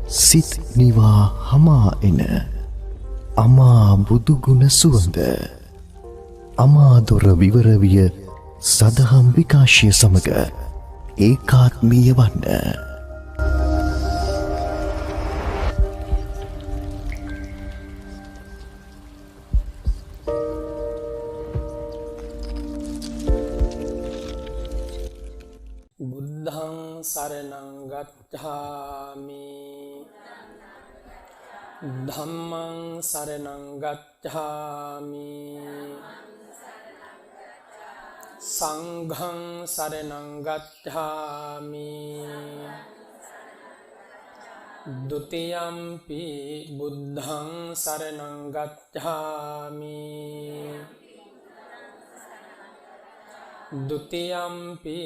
සිත් නිවා හමා එන අමා බුදුගුණ සුවඳ අමාදොර විවරවිය සදහම් විකාශය සමඟ ඒකාත්මීය වන්න. බුද්ධං සරණං ගච්ඡාමි ධම්මං සරණං ගච්ඡාමි සංඝං සරණං ගච්ඡාමි ဒုတိယံ පි බුද්ධං සරණං ගච්ඡාමි ဒုတိယံ පි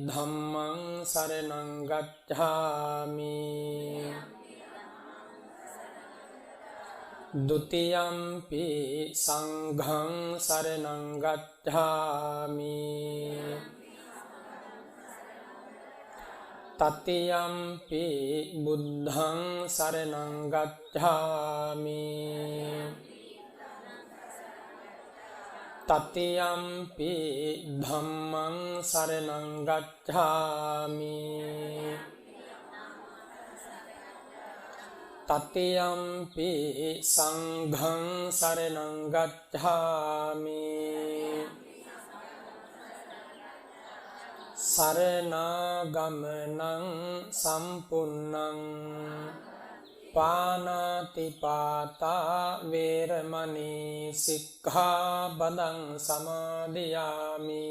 ධම්මං සරණං ගච්ඡාමි ဒုတိယံ පි සංඝං සරණං ගච්ඡාමි တတိယံ පි බුද්ධං සරණං ගච්ඡාමි တတိယံ පි ධම්මං සරණං ගච්ඡාමි တတိယံ පි සංඝං සරණං ගච්ඡාමි สรณากมนังสัมปุณนังปานาติปาตาเวรมณีสิกขาปดังสมาธิยามิ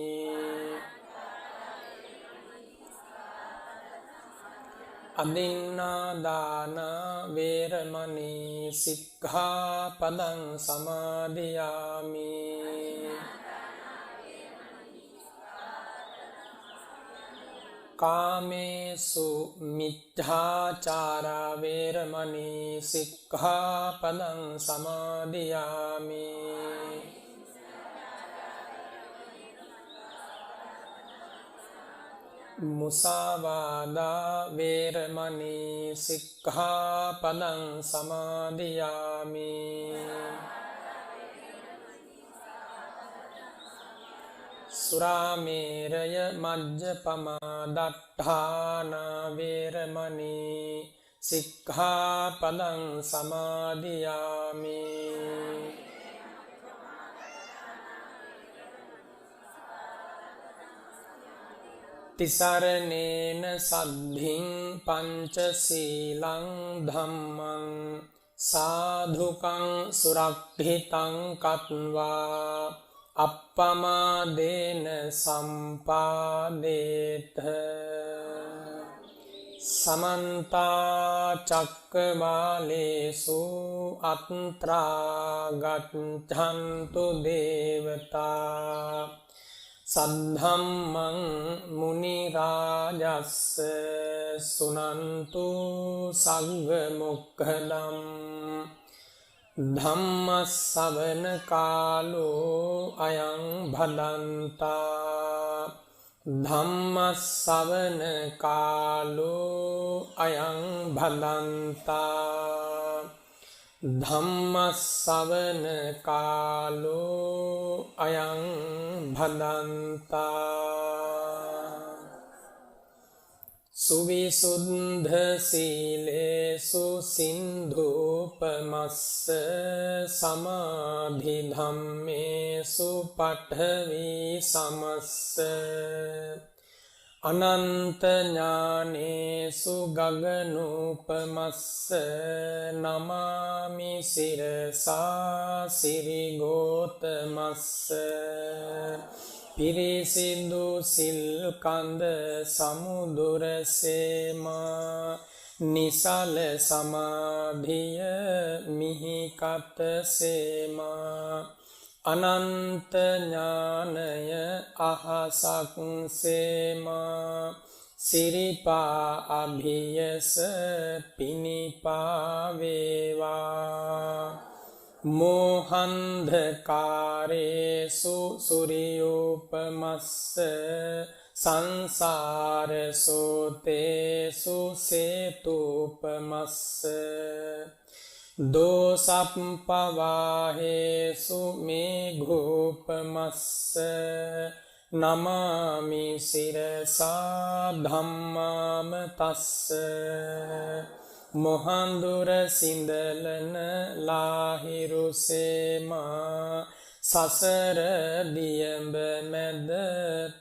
อดินนาดานาเวรมณีสิกขาปดังสมาธิยามิกาเมสุมิจฉาจาราเวรมณีสิกขาปดังสมาธิยามิมุสาวาดาเวรมณีสิกขาปดังสมาธิยามิสุราเมรยมัจจปมาดัฏฐานาเวรมณีสิกขาปดังสมาธิยามิติสารเนนสัดถิงปัญจสีลังธัมมังสาธุกังสุรักขิตังกัตวาอัปปมาเดนสัมปาเดตสมันตาจักวาเลสุอัตตรากัจฉันตุเดวตาสัทธัมมังมุนิราจัสสะสุนันตุสังฆมุขดัมธัมมัสสวนกาโลอยังภดันตาธัมมัสสวนกาโลอยังภดันตาธัมมัสสวนกาโลอยังภดันตาสุวิสุทธสีเลสุสินธุปมัสสะสมาธิธัมเมสุปัฏฐวีสัมมัสสะอนันตญาเนสุกกนุปมัสสะนามามิสิรสาสิริโกตมัสสะපිරිසිදු සිල් කඳ සමුදුර සේමා නිසල සමාධිය මිහිකත සේමා අනන්ත ඥානය අහසක් සේමා සිරිපා අභියස පිනිපා වේවා මෝහන්ධකාරේසු සුරියෝපමස්ස සංසාරසෝතේසු සේතුපමස්ස දෝසප්පවාහේසු මේඝෝපමස්ස නමාමි සිරසා ධම්මාම තස්ස මොහන්දුර සිඳලන ලාහිරුසේමා සසර දියඹ මැද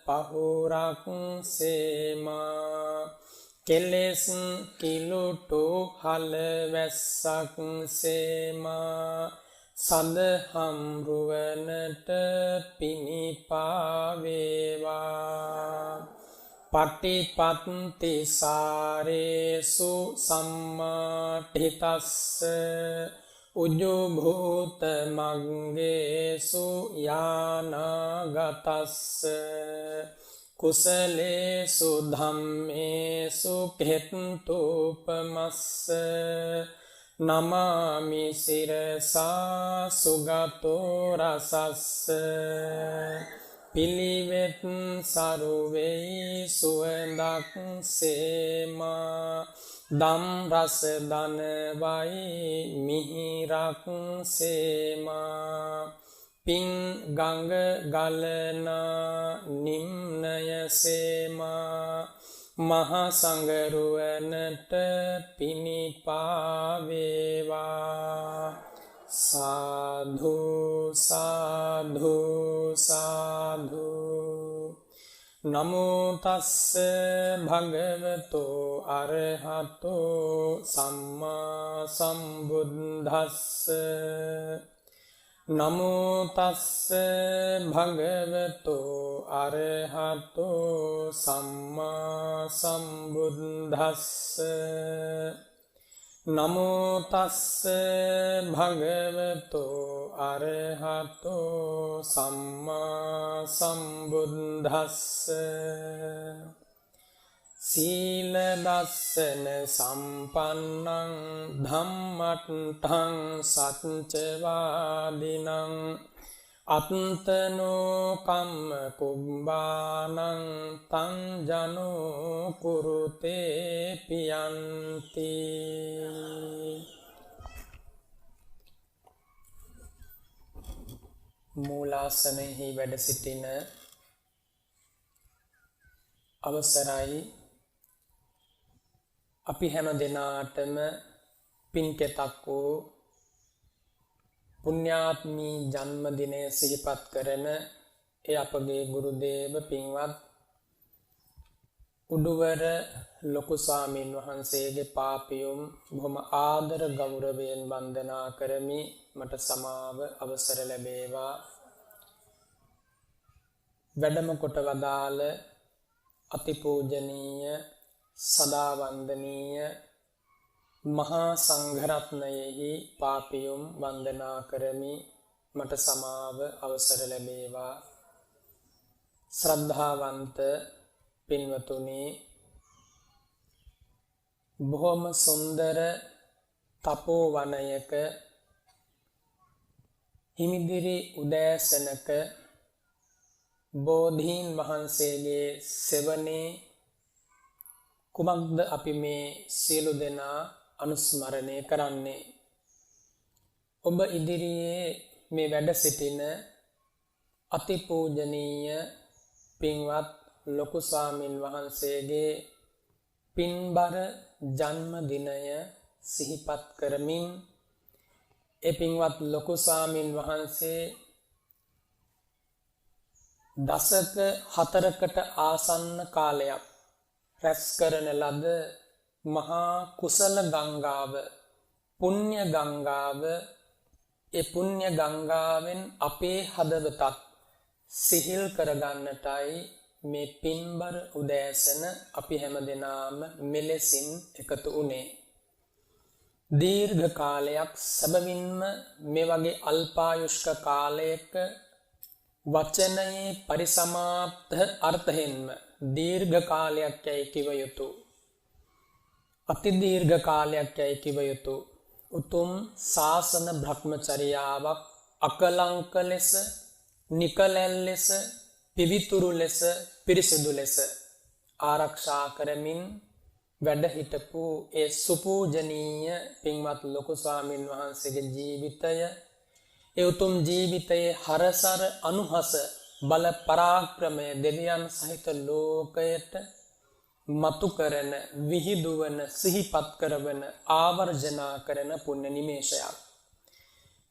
පහුරක් සේමා කෙලෙස් කිලුටු හල වැස්සක් සේමා සදහම් රුවනට පිණිපාවේවා පටිපත්ති සාරේසු සම්මාඨිතස්ස උජුභූත මග්ගේසු යානාගතස්ස කුසලේසු ධම්මේසු හෙත්තුපමස්ස නමාමි සිරසා සුගතෝ රසස්ස පිළිවෙත් සරුවෙයි සුවඳක් සේමා දම් රස දනවයි මිහිරක් සේමා පින් ගඟ ගලනා නිම්නය සේමා මහා සංගරුවනට පිණිපාවේවා සාධු සාධු සාධු නමෝ තස්ස භගවතෝ අරහතෝ සම්මා සම්බුද්දස්ස නමෝ තස්ස භගවතෝ අරහතෝ සම්මා සම්බුද්දස්ස නමෝ තස්ස භගවතෝ අරහතෝ සම්මා සම්බුද්දස්ස සීල දස්සන සම්පන්නං ධම්මට්ඨං සච්ච වාදිනං අත්තනෝ කම්ම කුම්බානං තං ජනෝ කුරුතේ පියන්ති මූලාසනෙහි වැඩ සිටින අවසරයි අපි හැම දෙනාටම පින්කෙතක් වූ පුණ්‍යාත්මී ජන්මදිනය සිහිපත් කරන ඒ අපගේ ගුරු දේව පින්වත් උඩුවර ලොකු ස්වාමීන් වහන්සේගේ පාපියුම් බොහොම ආදර ගෞරවයෙන් වන්දනා කරමි. මට සමාව අවසර ලැබේවා. වැඩම කොට වදාළ අතිපූජනීය සදා වන්දනීය මහා සංඝරත්නයෙහි පාපියුම් වන්දනා කරමි. මට සමාව අවසර ලැබේවා. ශ්‍රද්ධාවන්ත පින්වතුනි, බොහොම සුන්දර තපෝ වනයක හිමිදිරි උදෑසනක බෝධීන් වහන්සේගේ සෙවණේ කුමක්ද අපි මේ සියලු දෙනා අනුස්මරණය කරන්නේ? ඔබ ඉදිරියේ මේ වැඩ සිටින අතිපූජනීය පින්වත් ලොකු ස්වාමින් වහන්සේගේ පින්බර ජන්ම දිනය සිහිපත් කරමින් ඒ පින්වත් ලොකු ස්වාමින් වහන්සේ දශක 4කට ආසන්න කාලයක් රැස් කරන ලද මහා කුසල ගංගාව, පුණ්‍ය ගංගාව, ඒ පුණ්‍ය ගංගාවෙන් අපේ හදවතත් සිහිල් කරගන්නටයි මේ පින්බර උදෑසන අපි හැමදෙනාම මෙලෙසින් එකතු වුණේ. දීර්ඝ කාලයක්, සැබවින්ම මේ වගේ අල්පායුෂ්ක කාලයක වචනයේ පරිසමාප්ත අර්ථයෙන්ම දීර්ඝ කාලයක් යයි කිව යුතු, අති දීර්ඝ කාලයක් යයි කිව යුතු උතුම් ශාසන භ්‍රමචර්යාවක් අකලංක ලෙස, නිකලැල් ලෙස, පිවිතුරු ලෙස, පිරිසිදු ලෙස ආරක්ෂා කරමින් වැඩ හිටපු ඒ සුපූජනීය පින්වත් ලොකු ස්වාමින් වහන්සේගේ ජීවිතය, ඒ උතුම් ජීවිතයේ හරසර අනුහස බල පරාක්‍රමය දෙවියන් සහිත ලෝකයට මතු කරන, විහිදුවන, සිහිපත් කරවන, ආවර්ජනා කරන පුණ්‍ය නිමේෂයක්.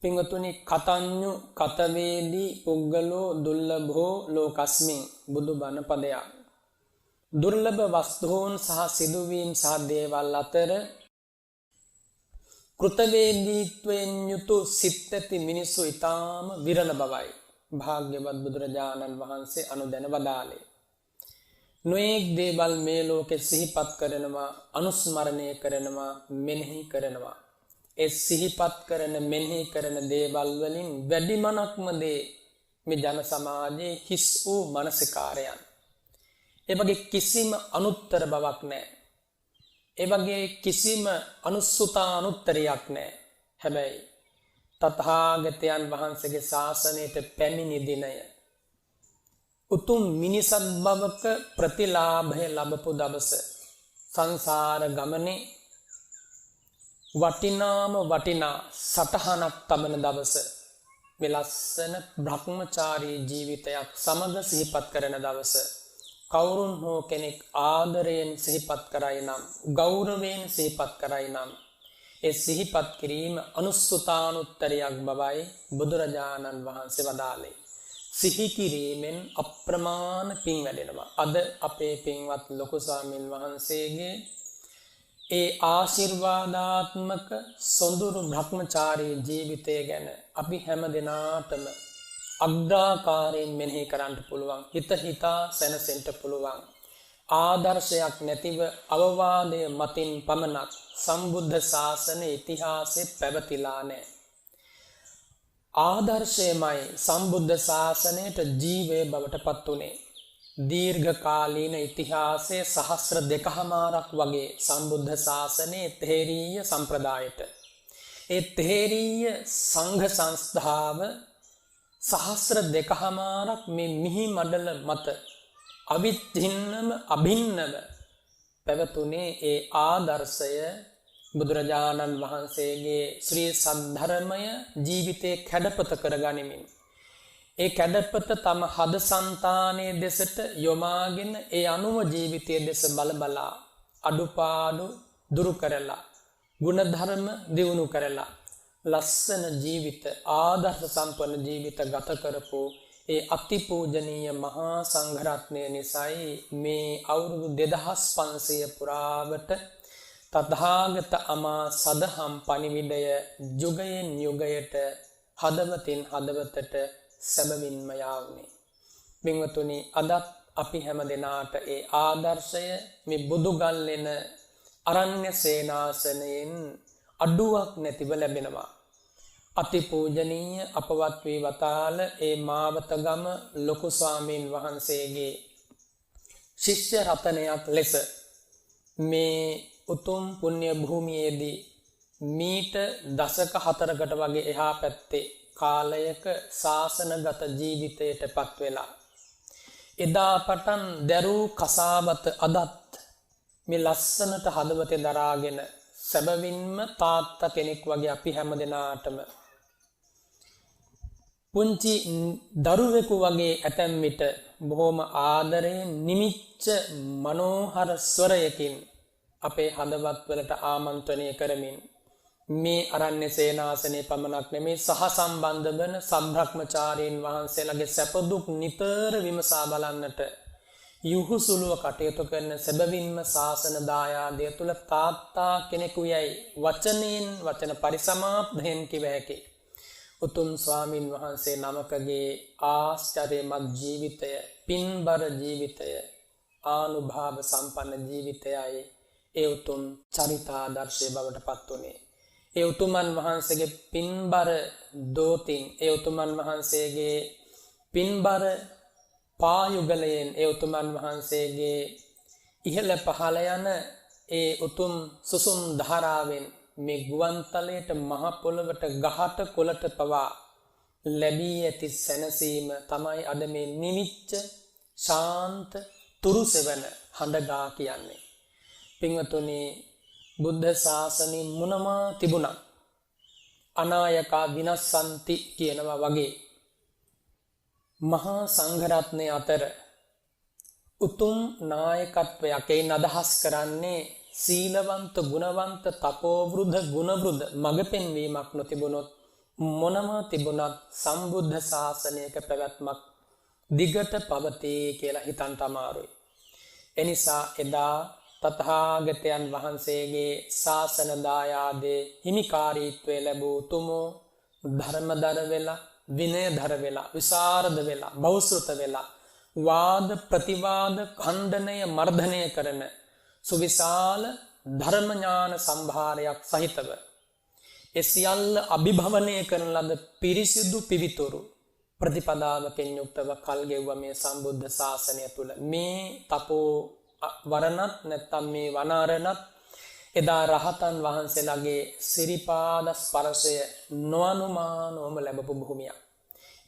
පින්වතුනි, කතඤ්ඤු කතවේදී පුග්ගලෝ දුර්ලභෝ ලෝකස්මින් බුදුබණ පදයක්. දුර්ලභ වස්තුන් සහ සිදුවීම් සහ දේවල් අතර කෘතවේදීත්වයෙන් යුතු සිත් ඇති මිනිසු ඊටාම විරල බවයි භාග්‍යවත් බුදුරජාණන් වහන්සේ අනුදැන වදාළේ. නොඑක් දේවල් මේ ලෝකෙ සිහිපත් කරනවා, අනුස්මරණය කරනවා, මෙනෙහි කරනවා. ඒ සිහිපත් කරන, මෙනෙහි කරන දේවල් වලින් වැඩිමනක්ම දේ මේ ජන සමාජයේ හිස් වූ මානසිකාරයන්. ඒ වගේ කිසිම අනුත්තර බවක් නැහැ. ඒ වගේ කිසිම අනුත්තරයක් නැහැ. හැබැයි තථාගතයන් වහන්සේගේ ශාසනයට පැමිණි දිනය, උතුම් මිනිසත් බවක ප්‍රතිලාභය ලැබපු දවස, සංසාර ගමනේ වටිනා සටහනක් තබන දවස, මේ ලස්සන බ්‍රහ්මචාරී ජීවිතයක් සමග සිහිපත් කරන දවස, කවුරුන් හෝ කෙනෙක් ආදරයෙන් සිහිපත් කරයි නම්, ගෞරවයෙන් සිහිපත් කරයි නම්, ඒ සිහිපත් කිරීම අනුත්තරයක් බවයි බුදුරජාණන් වහන්සේ වදාළේ. සිහි කිරීමෙන් අප්‍රමාණ පින් වැඩෙනවා. අද අපේ පින්වත් ලොකු ස්වාමින් වහන්සේගේ ඒ ආශිර්වාදාත්මක සොඳුරු බ්‍රහ්මචාරී ජීවිතය ගැන අපි හැම දිනාටම අග්‍රාකාරයෙන් මෙනෙහි කරන්න පුළුවන්. හිතා සැනසෙන්න පුළුවන්. ආදර්ශයක් නැතිව අවවාදය මතින් පමණක් සම්බුද්ධ ශාසන ඉතිහාසෙ පැවතිලා නැහැ. ආදර්ශයමයි සම්බුද්ධ ශාසනයට ජීවය බවට පත් වුණේ. දීර්ඝ කාලීන ඉතිහාසයේ සහස්‍ර 2කමාරක් වගේ සම්බුද්ධ ශාසනයේ තේරීය සම්ප්‍රදායට, ඒ තේරීය සංඝ සංස්ථාව සහස්‍ර 2කමාරක් මේ මිහි මඩල මත අවිච්ඡින්නම අභින්නව පැවතුනේ. ඒ ආදර්ශය බුදුරජාණන් වහන්සේගේ ශ්‍රී සද්ධර්මය ජීවිතේ කැඩපත කරගනිමින්, ඒ කැඩපත තම හද సంతානයේ දෙසට යොමාගෙන ඒ අනුව ජීවිතයේ දෙස බලබලා අඩුපාඩු දුරු කරලා, ගුණධර්ම දියුණු කරලා, ලස්සන ජීවිත, ආදර්ශ සම්පන්න ජීවිත ගත කරපු ඒ අතිපූජනීය මහා සංඝරත්නය නිසායි මේ අවුරුදු 2500 පුරාවට තථාගත අමා සදහම් පණිවිඩය යුගයෙන් යුගයට හදවතින් හදවතට සැබවින්ම යාවුනේ. බින්වතුනි, අදත් අපි හැම දිනාට ඒ ආදර්ශය මේ බුදුගල්ලෙන අරණ්‍ය සේනාසනයෙන් අඩුවක් නැතිව ලැබෙනවා. අතිපූජනීය අපවත් වී වතාල ඒ මාවතගම ලොකු ස්වාමීන් වහන්සේගේ ශිෂ්‍ය රතනයක් ලෙස මේ උතුම් පුණ්‍ය භූමියේදී මීට දශක 4කට වගේ එහා පැත්තේ කාලයක ශාසනගත ජීවිතයට පත් වෙලා, එදා පටන් දරූ කසාවත අදත් මේ ලස්සනට හදවතේ දරාගෙන සැබවින්ම තාත්තා කෙනෙක් වගේ අපි හැම දිනාටම පුංචි දරුවෙකු වගේ ඇතැම් විට බොහොම ආදරයෙන් නිමිච්ච මනෝහර ස්වරයකින් අපේ හදවත් වලට ආමන්ත්‍රණය කරමින් මේ අරණ්‍ය සේනාසනේ පමණක් නෙමේ සහ සම්බන්ධ වන සම්බ්‍රහ්මචාරීන් වහන්සේලාගේ සැප දුක් නිතර විමසා බලන්නට යහුසුලුව කටයුතු කරන සැබවින්ම ශාසන දායාදය තුල තාත්තා කෙනෙකු යයි වචනෙන් වචන පරිසමාප්තයෙන් කිව හැකි උතුම් ස්වාමින් වහන්සේ නමකගේ ආශ්චර්යමත් ජීවිතය, පින්බර ජීවිතය, ආනුභාව සම්පන්න ජීවිතයයි ඒ උතුම් චරිතාදර්ශය බවට පත් වුණේ. ඒ උතුමන් වහන්සේගේ පින්බර දෝතින්, ඒ උතුමන් වහන්සේගේ පින්බර පායුගලයෙන්, ඒ උතුමන් වහන්සේගේ ඉහළ පහළ යන ඒ උතුම් සුසුම් ධාරාවෙන් මේ ගුවන්තලයට මහ පොළවට ගහට කොළට පවා ලැබී ඇති සැනසීම තමයි අද මේ නිවිච්ච ශාන්ත තුරුසෙවන හඬගා කියන්නේ. පින්වතුනි, බුද්ධ ශාසනය මොනවා තිබුණත් අනායකා විනස්සන්ති කියනවා වගේ මහා සංඝරත්නය අතර උතුම් නායකත්වයක් එයින් අදහස් කරන්නේ සීලවන්ත ගුණවන්ත තපෝවෘද්ධ ගුණවෘද්ධ මඟ පෙන්වීමක් නොතිබුණොත් මොනම තිබුණත් සම්බුද්ධ ශාසනයක පැවැත්මක් දිගට පවතී කියලා හිතන්න අමාරුයි. එනිසා එදා තථාගතයන් වහන්සේගේ ශාසන දායාදේ හිමිකාරීත්වය ලැබූ තුමෝ ධර්මදර වෙලා විනයදර වෙලා විසරද වෙලා බෞසෘත වෙලා වාද ප්‍රතිවාද ඛණ්ඩනය මර්ධනය කරන සුවිශාල ධර්ම ඥාන සම්භාරයක් සහිතව ඒ සියල්ල අභිභවනය කරන ලද පිරිසිදු පිවිතුරු ප්‍රතිපදාවකින් යුක්තව කල් ගෙවුව මේ සම්බුද්ධ ශාසනය තුල මේ තපෝ වරණත් නැත්තම් මේ වනාරණත් එදා රහතන් වහන්සේලාගේ සිරිපාද ස්පර්ශය නොඅනුමානවම ලැබපු භූමියක්.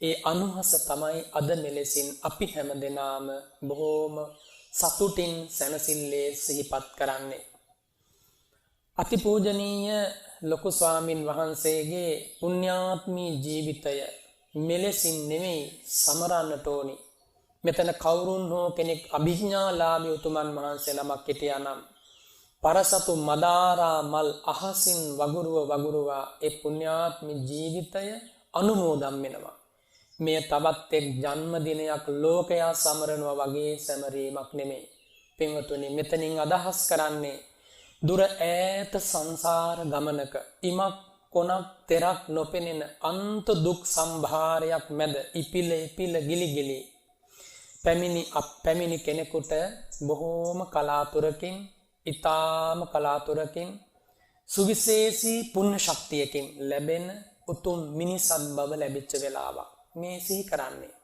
ඒ අනුහස තමයි අද මෙලෙසින් අපි හැමදෙනාම බොහෝම සතුටින් සැනසille සිහිපත් කරන්නේ. අතිපූජනීය ලොකු ස්වාමින් වහන්සේගේ පුණ්‍යාත්මී ජීවිතය මෙලෙසින් නෙමෙයි සමරන්නට ඕනි. මෙතන කවුරුන් හෝ කෙනෙක් අභිඥාලාභී උතුමන් වහන්සේ නමක් හිටියා නම් පරසතු මදාරා මල් අහසින් වගුරුවා ඒ පුණ්‍යාත්මී ජීවිතය අනුමෝදන් වෙනවා. මේ තවත් එක් ජන්මදිනයක් ලෝකයා සමරනවා වගේ සැමරීමක් නෙමෙයි. පින්වතුනි, මෙතනින් අදහස් කරන්නේ දුර ඈත සංසාර ගමනක ඉමක් කොනක් තෙරක් නොපෙනෙන අන්ත දුක් සම්භාරයක් මැද ඉපිල ගිලි පැමිණි කෙනෙකුට බොහෝම කලාතුරකින් ඊ타ම කලාතුරකින් සුවිශේෂී පුණ්‍ය ශක්තියකින් ලැබෙන උතුම් මිනිසත් බව ලැබිච්ච වෙලාවක් මේ සිහි කරන්නේ.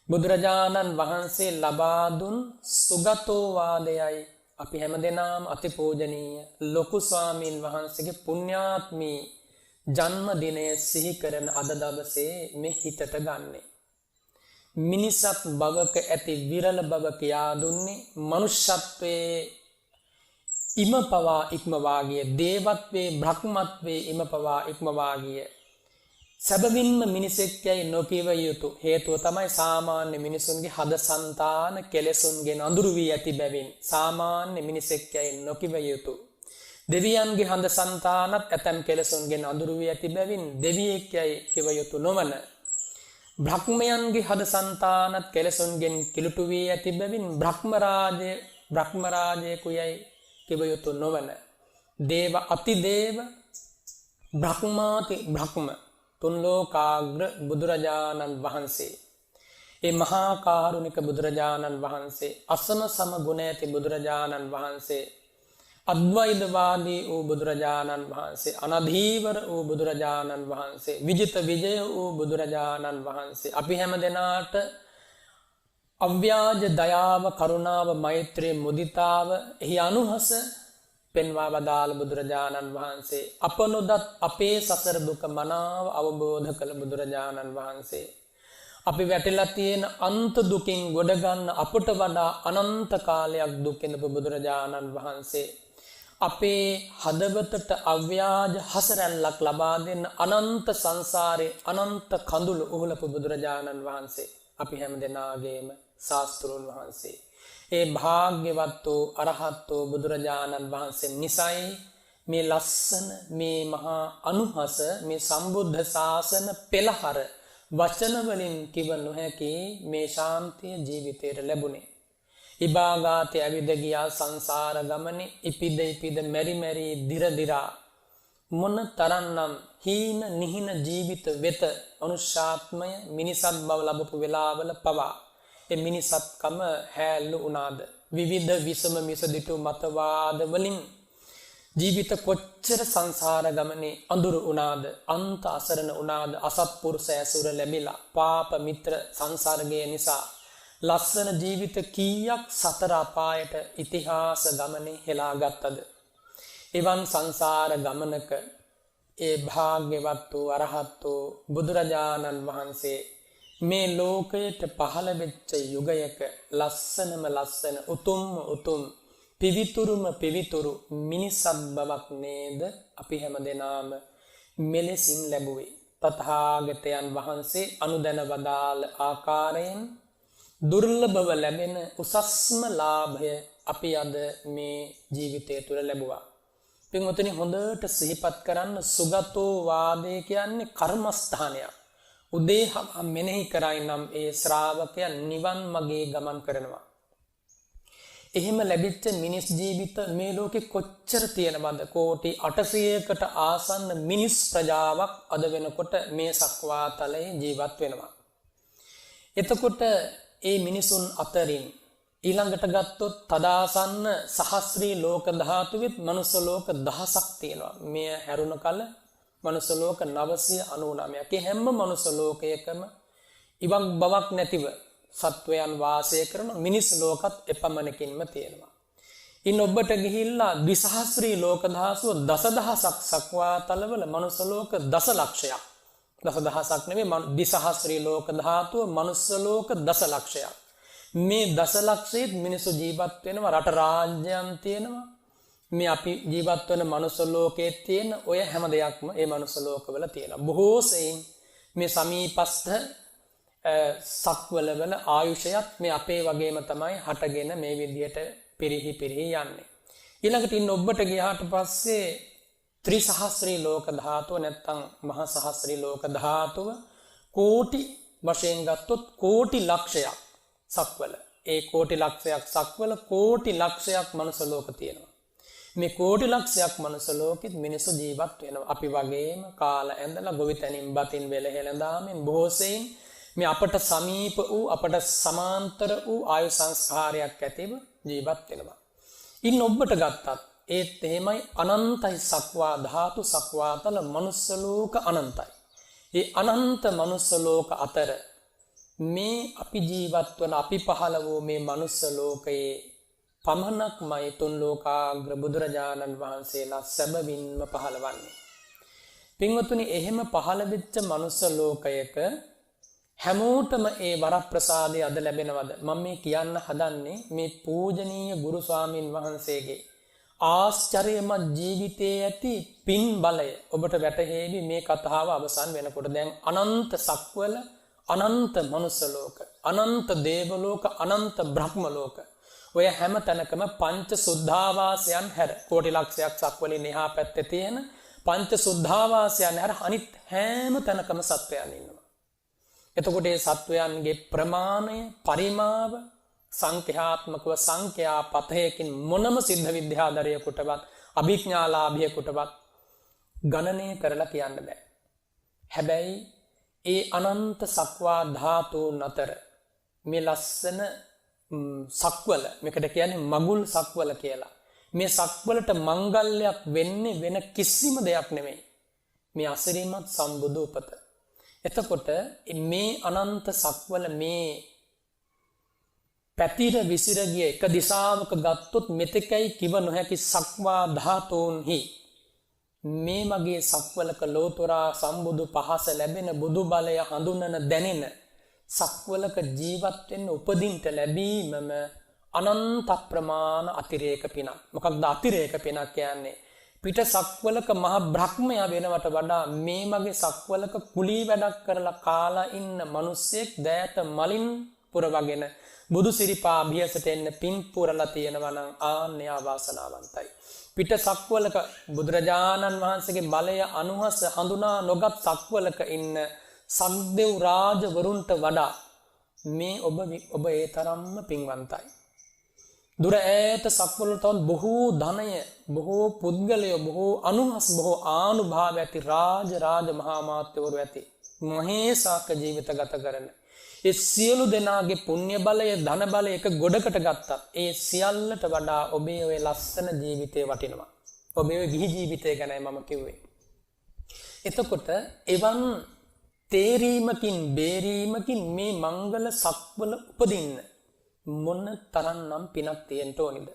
බුදුරජාණන් වහන්සේ ලබා දුන් සුගතෝ වාදයයි අපි හැමදෙනාම අතිපූජනීය ලොකු ස්වාමීන් වහන්සේගේ පුණ්‍යාත්මී ජන්මදිනය සිහි කරන අද දවසේ මේ හිතට ගන්නෙ. මිනිසත් බවක ඇති විරල බව කියා දුන්නේ මනුෂ්‍යත්වයේ ඉම පවා ඉක්මවා ගිය, දේවත්වයේ බ්‍රහ්මත්වයේ ඉම පවා ඉක්මවා ගිය සැබවින්ම මිනිසෙක් යයි නොකිව යුතු හේතුව තමයි සාමාන්‍ය මිනිසුන්ගේ හද సంతාන කෙලෙසුන්ගෙන් අඳුරු වී ඇති බැවින් සාමාන්‍ය මිනිසෙක් යයි නොකිව යුතු. දෙවියන්ගේ හද సంతානත් ඇතම් කෙලෙසුන්ගෙන් අඳුරු වී ඇති බැවින් දෙවියෙක් යයි කිව යුතු නොවන. බ්‍රහ්මයන්ගේ හද సంతානත් කෙලෙසුන්ගෙන් කිලුටු වී ඇති බැවින් බ්‍රහ්ම රාජයෙකු යයි කිව යුතු නොවන. දේව අතිදේව බ්‍රහ්මාති බ්‍රහ්ම තුන් ලෝකාග්‍ර බුදුරජාණන් වහන්සේ, ඒ මහා කාරුණික බුදුරජාණන් වහන්සේ, අසම සම ගුණ ඇති බුදුරජාණන් වහන්සේ, අද්වෛතවාදී වූ බුදුරජාණන් වහන්සේ, අනධීවර වූ බුදුරජාණන් වහන්සේ, විජිත විජය වූ බුදුරජාණන් වහන්සේ අපි හැම දෙනාට අව්‍යාජ දයාව, කරුණාව, මෛත්‍රිය, මුදිතාව එහි අනුහස පෙන්වා වදාළ බුදුරජාණන් වහන්සේ, අප නොදත් අපේ සසර දුක මනාව අවබෝධ කළ බුදුරජාණන් වහන්සේ, අපි වැටිලා තියෙන අන්ත දුකින් ගොඩ ගන්න අපට වඩා අනන්ත කාලයක් දුක් විඳපු බුදුරජාණන් වහන්සේ, අපේ හදවතට අව්‍යාජ හසරැල්ලක් ලබා දෙන්න අනන්ත සංසාරේ අනන්ත කඳුළු උහුලපු බුදුරජාණන් වහන්සේ අපි හැම දෙනාගේම ශාස්ත්‍රූන් වහන්සේ. ඒ භාග්‍යවත් වූ අරහත් වූ බුදුරජාණන් වහන්සේ නිසයි මේ ලස්සන මේ මහා අනුහස මේ සම්බුද්ධ ශාසන පෙළහර වචන වලින් කිව නොහැකි මේ ශාන්තිය ජීවිතයට ලැබුණේ. ඉබාගාතේ ඇවිද ගියා සංසාර ගමනේ ඉපිද මෙරි දිරදිරා මොන තරම්නම් හීන නිහින ජීවිත වෙත අනුශාත්මය මිනිසත් බව ලැබපු වෙලාවල පවා ඒ මිනිසත්කම හැල්ලු උනාද? විවිධ විසම මිසදිටු මතවාද වලින් ජීවිත කොච්චර සංසාර ගමනේ අඳුරු උනාද? අන්ත අසරණ උනාද? අසත්පුරුෂ ඇසුර ලැබිලා පාප මිත්‍ර සංසර්ගය නිසා ලස්සන ජීවිත කීයක් සතර අපායට ඉතිහාස ගමනේ හෙලා ගත්තද? එවන් සංසාර ගමනක ඒ භාග්‍යවත් වූ අරහත් වූ බුදුරජාණන් වහන්සේ මේ ලෝකයට පහළ වෙච්ච යුගයක ලස්සනම ලස්සන උතුම් පිවිතුරුම පිවිතුරු මිනිසත් බවක් නේද අපි හැමදෙනාම මෙලෙසින් ලැබුවේ. තථාගතයන් වහන්සේ අනුදැන වදාළ ආකාරයෙන් දුර්ලභව ලැබෙන උසස්ම ලාභය අපි අද මේ ජීවිතය තුළ ලැබුවා. පින්වතුනි හොඳට සිහිපත් කරන්න සුගතෝ වාදේ කියන්නේ කර්මස්ථානයක්. උදේ මෙනෙහි කරයි නම් ඒ ශ්‍රාවකයා නිවන් මගේ ගමන් කරනවා. එහෙම ලැබිච්ච මිනිස් ජීවිත මේ ලෝකෙ කොච්චර තියෙනවද? කෝටි 800කට ආසන්න මිනිස් ප්‍රජාවක් අද වෙනකොට මේ සක්වාතලයේ ජීවත් වෙනවා. එතකොට ඒ මිනිසුන් අතරින් ඊළඟට ගත්තොත් තදාසන්න සහස්‍රී ලෝක ධාතුවෙත් මනුස්ස ලෝක දහසක් තියෙනවා. මේ හැරුණ කල මනුස්ස ලෝක 999ක්. ඒ හැම මනුස්ස ලෝකයකම ඉවක් බවක් නැතිව සත්වයන් වාසය කරන මිනිස් ලෝකත් එපමණකින්ම තියෙනවා. ඉන් ඔබට ගිහිල්ලා විසහස්‍රී ලෝක ධාතුව දසදහසක් සක්වාතලවල මනුස්ස ලෝක දසලක්ෂයක්. දසදහසක් නෙවෙයි විසහස්‍රී ලෝක ධාතුව මනුස්ස ලෝක දසලක්ෂයක්. මේ දසලක්ෂයේත් මිනිස්සු ජීවත් වෙනවා. රට රාජ්‍යයන් තියෙනවා. මේ අපි ජීවත් වෙන මනුස්ස ලෝකයේ තියෙන ඔය හැම දෙයක්ම ඒ මනුස්ස ලෝකවල තියෙනවා. බොහෝ සෙයින් මේ සමීපස්ත සක්වලවල ආයුෂයත් මේ අපේ වගේම තමයි හටගෙන මේ විදියට පිරිහි යන්නේ. ඊළඟට ඉන්න ඔබට ගියාට පස්සේ ත්‍රිසහස්‍රී ලෝක ධාතුව නැත්තම් මහා සහස්‍රී ලෝක ධාතුව කෝටි වශයෙන් ගත්තොත් කෝටි ලක්ෂයක් සක්වල. ඒ කෝටි ලක්ෂයක් සක්වල කෝටි ලක්ෂයක් මනුස්ස ලෝක තියෙනවා. මේ කෝටි ලක්ෂයක් මනුස්ස ලෝකෙත් මිනිස්සු ජීවත් වෙනවා. අපි වගේම කාලා ඇඳලා ගොවිතැනින් බතින් වෙලහෙළඳාමෙන් බොහෝ සෙයින් මේ අපට සමීප වූ අපට සමාන්තර වූ ආයු සංස්කාරයක් ඇතිව ජීවත් වෙනවා. ඉන් ඔබට ගත්තත් ඒත් එහෙමයි අනන්තයි සක්වා ධාතු සක්වාතල මනුස්ස ලෝක අනන්තයි. ඒ අනන්ත මනුස්ස ලෝක අතර මේ අපි ජීවත් වන අපි පහළ වූ මේ මනුස්ස ලෝකයේ පමණක්මයි තුන් ලෝකාග්‍ර බුදුරජාණන් වහන්සේලා සැබවින්ම පහළවන්නේ. පින්වතුනි එහෙම පහළ වෙච්ච මනුස්ස ලෝකයක හැමෝටම ඒ වරප්‍රසාදය අද ලැබෙනවද? මම මේ කියන්න හදන්නේ මේ පූජනීය ගුරු ස්වාමින් වහන්සේගේ ආශ්චර්යමත් ජීවිතයේ ඇති පින් බලය ඔබට වැටහෙවි මේ කතාව අවසන් වෙනකොට. දැන් අනන්ත සක්වල අනන්ත මනුස්ස ලෝක අනන්ත දේව ලෝක අනන්ත බ්‍රහ්ම ලෝක ඔය හැම තැනකම පංච සුද්ධාවාසයන් හැර කෝටි ලක්ෂයක් සක්වලින් එහා පැත්තේ තියෙන පංච සුද්ධාවාසයන් හැර අනිත් හැම තැනකම සත්වයන් ඉන්නවා. එතකොට මේ සත්වයන්ගේ ප්‍රමාණය පරිමාව සංඛ්‍යාත්මකව සංඛ්‍යා පතයකින් මොනම සිද්ධ විද්‍යාදරයෙකුටවත් අභිඥාලාභියෙකුටවත් ගණනය කරලා කියන්න බෑ. හැබැයි ඒ අනන්ත සක්වා ධාතුන් අතර මේ ලස්සන සක්වල මේකට කියන්නේ මගුල් සක්වල කියලා. මේ සක්වලට මංගල්‍යයක් වෙන්නේ වෙන කිසිම දෙයක් නෙමෙයි. මේ අසිරිමත් සම්බුදු උපත. එතකොට මේ අනන්ත සක්වල මේ පැතිර විසිර ගිය එක දිශාවක ගත්තොත් මෙතෙකයි කිව නොහැකි සක්වා ධාතුන්හි මේ මගේ සක්වලක ලෝතුරා සම්බුදු පහස ලැබෙන බුදු බලය හඳුනන දැනෙන සක්වලක ජීවත් වෙන්න උපදින්ට ලැබීමම අනන්ත ප්‍රමාණ අතිරේක පිනක්. මොකක්ද අතිරේක පිනක් කියන්නේ? පිට සක්වලක මහ බ්‍රහ්මයා වෙනවට වඩා මේ මගේ සක්වලක කුලී වැඩක් කරලා කාලා ඉන්න මිනිස්සෙක් දෑත මලින් පුරවගෙන බුදු සිරිපා අභියසට එන්න පින් පුරලා තියෙනවා නම් ආන්නේ වාසනාවන්තයි. පිට සක්වලක බුදුරජාණන් වහන්සේගේ බලය අනුහස හඳුනා නොගත් සක්වලක ඉන්න සම්දෙව් රාජවරුන්ට වඩා මේ ඔබ ඒ තරම්ම පින්වන්තයි. දුර ඈත සක්වල තවත් බොහෝ ධනය, බොහෝ පුද්ගලයෝ, බොහෝ අනුහස්, බොහෝ ආනුභාව ඇති රාජ මහා මාත්‍යවරු ඇති මහේසාක ජීවිත ගත කරන ඒ සියලු දෙනාගේ පුණ්‍ය බලය, ධන බලය එක ගොඩකට ගත්තා. ඒ සියල්ලට වඩා ඔබේ ඔය ලස්සන ජීවිතේ වටිනවා. ඔබේ ඔය ගිහි ජීවිතය ගැනයි මම කිව්වේ. එතකොට එවන් තේරීමකින් බේරීමකින් මේ මංගල සක්වල උපදින්න මොන තරම්නම් පිනක් තියෙන්න ඕනිද?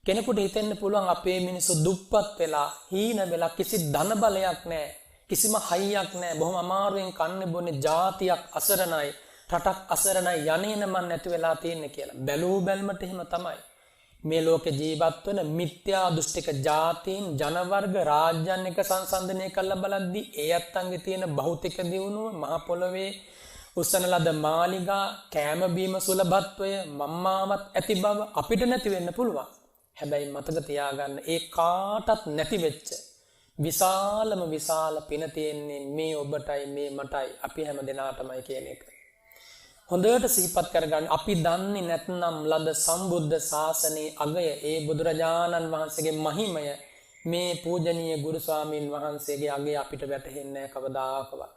කෙනෙකුට හිතෙන්න පුළුවන් අපේ මිනිස්සු දුප්පත් වෙලා හීන වෙලා කිසි ධන බලයක් නැහැ. කිසිම හයියක් නැහැ. බොහොම අමාරුවෙන් කන්නේ බොන්නේ ජාතියක් අසරණයි. රටක් අසරණයි යන්නේන මන් නැති වෙලා තියෙන්නේ කියලා. බැලූ බැල්මට එහෙම තමයි. මේ ලෝකේ ජීවත් වෙන මිත්‍යා දෘෂ්ටික ජාතීන් ජන වර්ග රාජ්‍යයන් එක සංසන්දනය කරලා බලද්දී ඒ අත්තන්ගේ තියෙන භෞතික දියුණුව මහ පොළොවේ උස්සන ලද මාලිගා කෑම බීම සුලභත්වය මම්මාවත් ඇති බව අපිට නැති වෙන්න පුළුවන්. හැබැයි මතක තියාගන්න ඒ කාටත් නැති වෙච්ච විශාල පින තියෙන්නේ මේ ඔබටයි මේ මටයි අපි හැම දෙනාටමයි කියන එක. හොඳට සිහිපත් කරගන්න. අපි දන්නේ නැත්නම් ලද සම්බුද්ධ ශාසනයේ අගය ඒ බුදුරජාණන් වහන්සේගේ මහිමය මේ පූජනීය ගුරු ස්වාමීන් වහන්සේගේ අගය අපිට වැටහෙන්නේ නැහැ කවදාකවත්.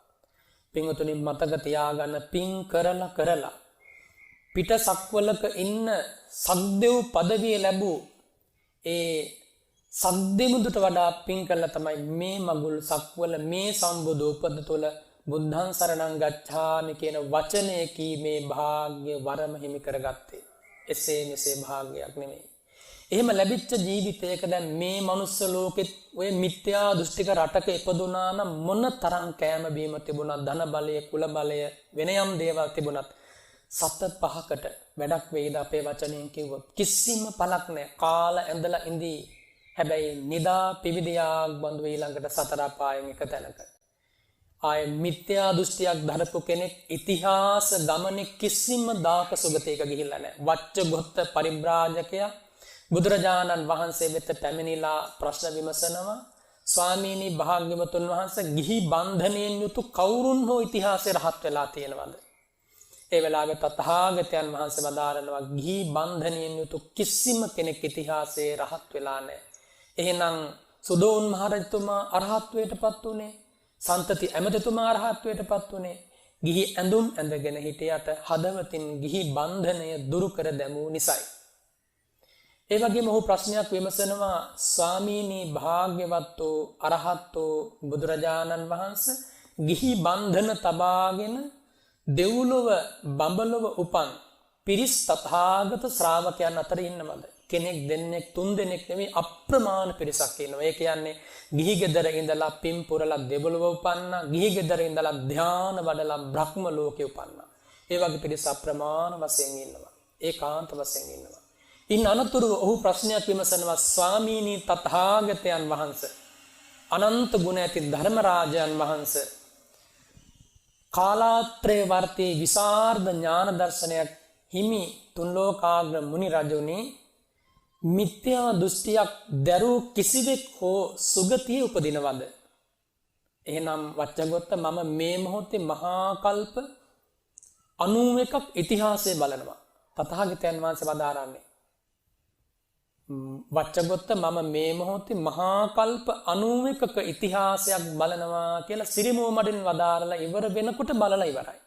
පින්වතුනි මතක තියාගන්න පින් කරලා පිට සක්වලක ඉන්න සද්දෙව් පදවිය ලැබූ ඒ සද්දෙමුදුට වඩා පින් කළා තමයි මේ මගුල් සක්වල මේ සම්බුදු උපත තුළ බුද්ධං සරණං ගච්ඡාමි කියන වචනය කීමේ භාග්‍ය වරම හිමි කරගත්තේ. එසේ මෙසේ භාග්‍යයක් නෙමෙයි. එහෙම ලැබිච්ච ජීවිතයක දැන් මේ මනුස්ස ලෝකෙත් ඔය මිත්‍යා දෘෂ්ටික රටක ඉපදුනා නම් මොන තරම් කෑම බීම තිබුණත් ධන බලය කුල බලය වෙන යම් දේවල් තිබුණත් සත පහකට වැඩක් වෙයිද අපේ වචනයෙන් කිව්වොත් කිසිම පළක් නැහැ. කාලා ඇඳලා ඉඳී. හැබැයි නිදා පිවිදියාක් බඳු ඊළඟට සතර පායෙන් එක තැනක. ආය මිත්‍යා දෘෂ්ටියක් දරපු කෙනෙක් ඉතිහාස ගමනේ කිසිම දාක සුගතයක ගිහිල්ලා නැහැ. වච්චගොත්ත පරිබ්‍රාජකයා බුදුරජාණන් වහන්සේ වෙත පැමිණිලා ප්‍රශ්න විමසනවා. ස්වාමීනි භාග්‍යවතුන් වහන්සේ ගිහි බන්ධනයෙන් යුතු කවුරුන් හෝ ඉතිහාසයේ රහත් වෙලා තියෙනවද? ඒ වෙලාවේ තථාගතයන් වහන්සේ වදාරනවා ගිහි බන්ධනයෙන් යුතු කිසිම කෙනෙක් ඉතිහාසයේ රහත් වෙලා නැහැ. එහෙනම් සුදෝන් මහරජතුමා අරහත්වයටපත් උනේ. සන්තති ඇමතිතුමා අරහත්වයටපත් උනේ ගිහි ඇඳුම් ඇඳගෙන හිටියට හදවතින් ගිහි බන්ධනය දුරු කර දැමූ නිසයි. ඒ වගේම ඔහු ප්‍රශ්නයක් විමසනවා ස්වාමීනි භාග්‍යවත් වූ අරහත් වූ බුදුරජාණන් වහන්සේ ගිහි බන්ධන තබාගෙන දෙව්ලොව බඹලොව උපන් පිරිස් තථාගත ශ්‍රාවකයන් අතර ඉන්නවද? කෙනෙක් දෙන්නෙක් තුන් දෙනෙක් නෙමෙයි අප්‍රමාණ පිරිසක් ඉන්නවා. ඒ කියන්නේ ගිහි ගෙදර ඉඳලා පින් පුරලා දෙව්ලොව උපන්නා, ගිහි ගෙදර ඉඳලා ධාන වඩලා බ්‍රහ්ම ලෝකේ උපන්නා. ඒ වගේ පිරිස අප්‍රමාණ වශයෙන් ඉන්නවා. ඒකාන්ත වශයෙන් ඉන්නවා. ඉන් අනතුරුව ඔහු ප්‍රශ්නයක් විමසනවා ස්වාමීනි තථාගතයන් වහන්සේ අනන්ත ගුණ ඇති ධර්මරාජයන් වහන්සේ කාලාත්‍රේ වර්තේ විසරද ඥාන දර්ශනයක් හිමි තුන් ලෝකාග්‍ර මුනි රජුනි මිත්‍යා දෘෂ්ටියක් දරූ කිසිවෙක් හෝ සුගතිය උපදිනවද? එහෙනම් වච්චගොත්ත මම මේ මොහොතේ මහා කල්ප 91ක් ඉතිහාසය බලනවා. තථාගතයන් වහන්සේ වදාරන්නේ වච්චගොත්ත මම මේ මොහොතේ මහා කල්ප 91ක ඉතිහාසයක් බලනවා කියලා සිරිමෝ මඩින් වදාරලා ඉවර වෙනකොට බලලා ඉවරයි.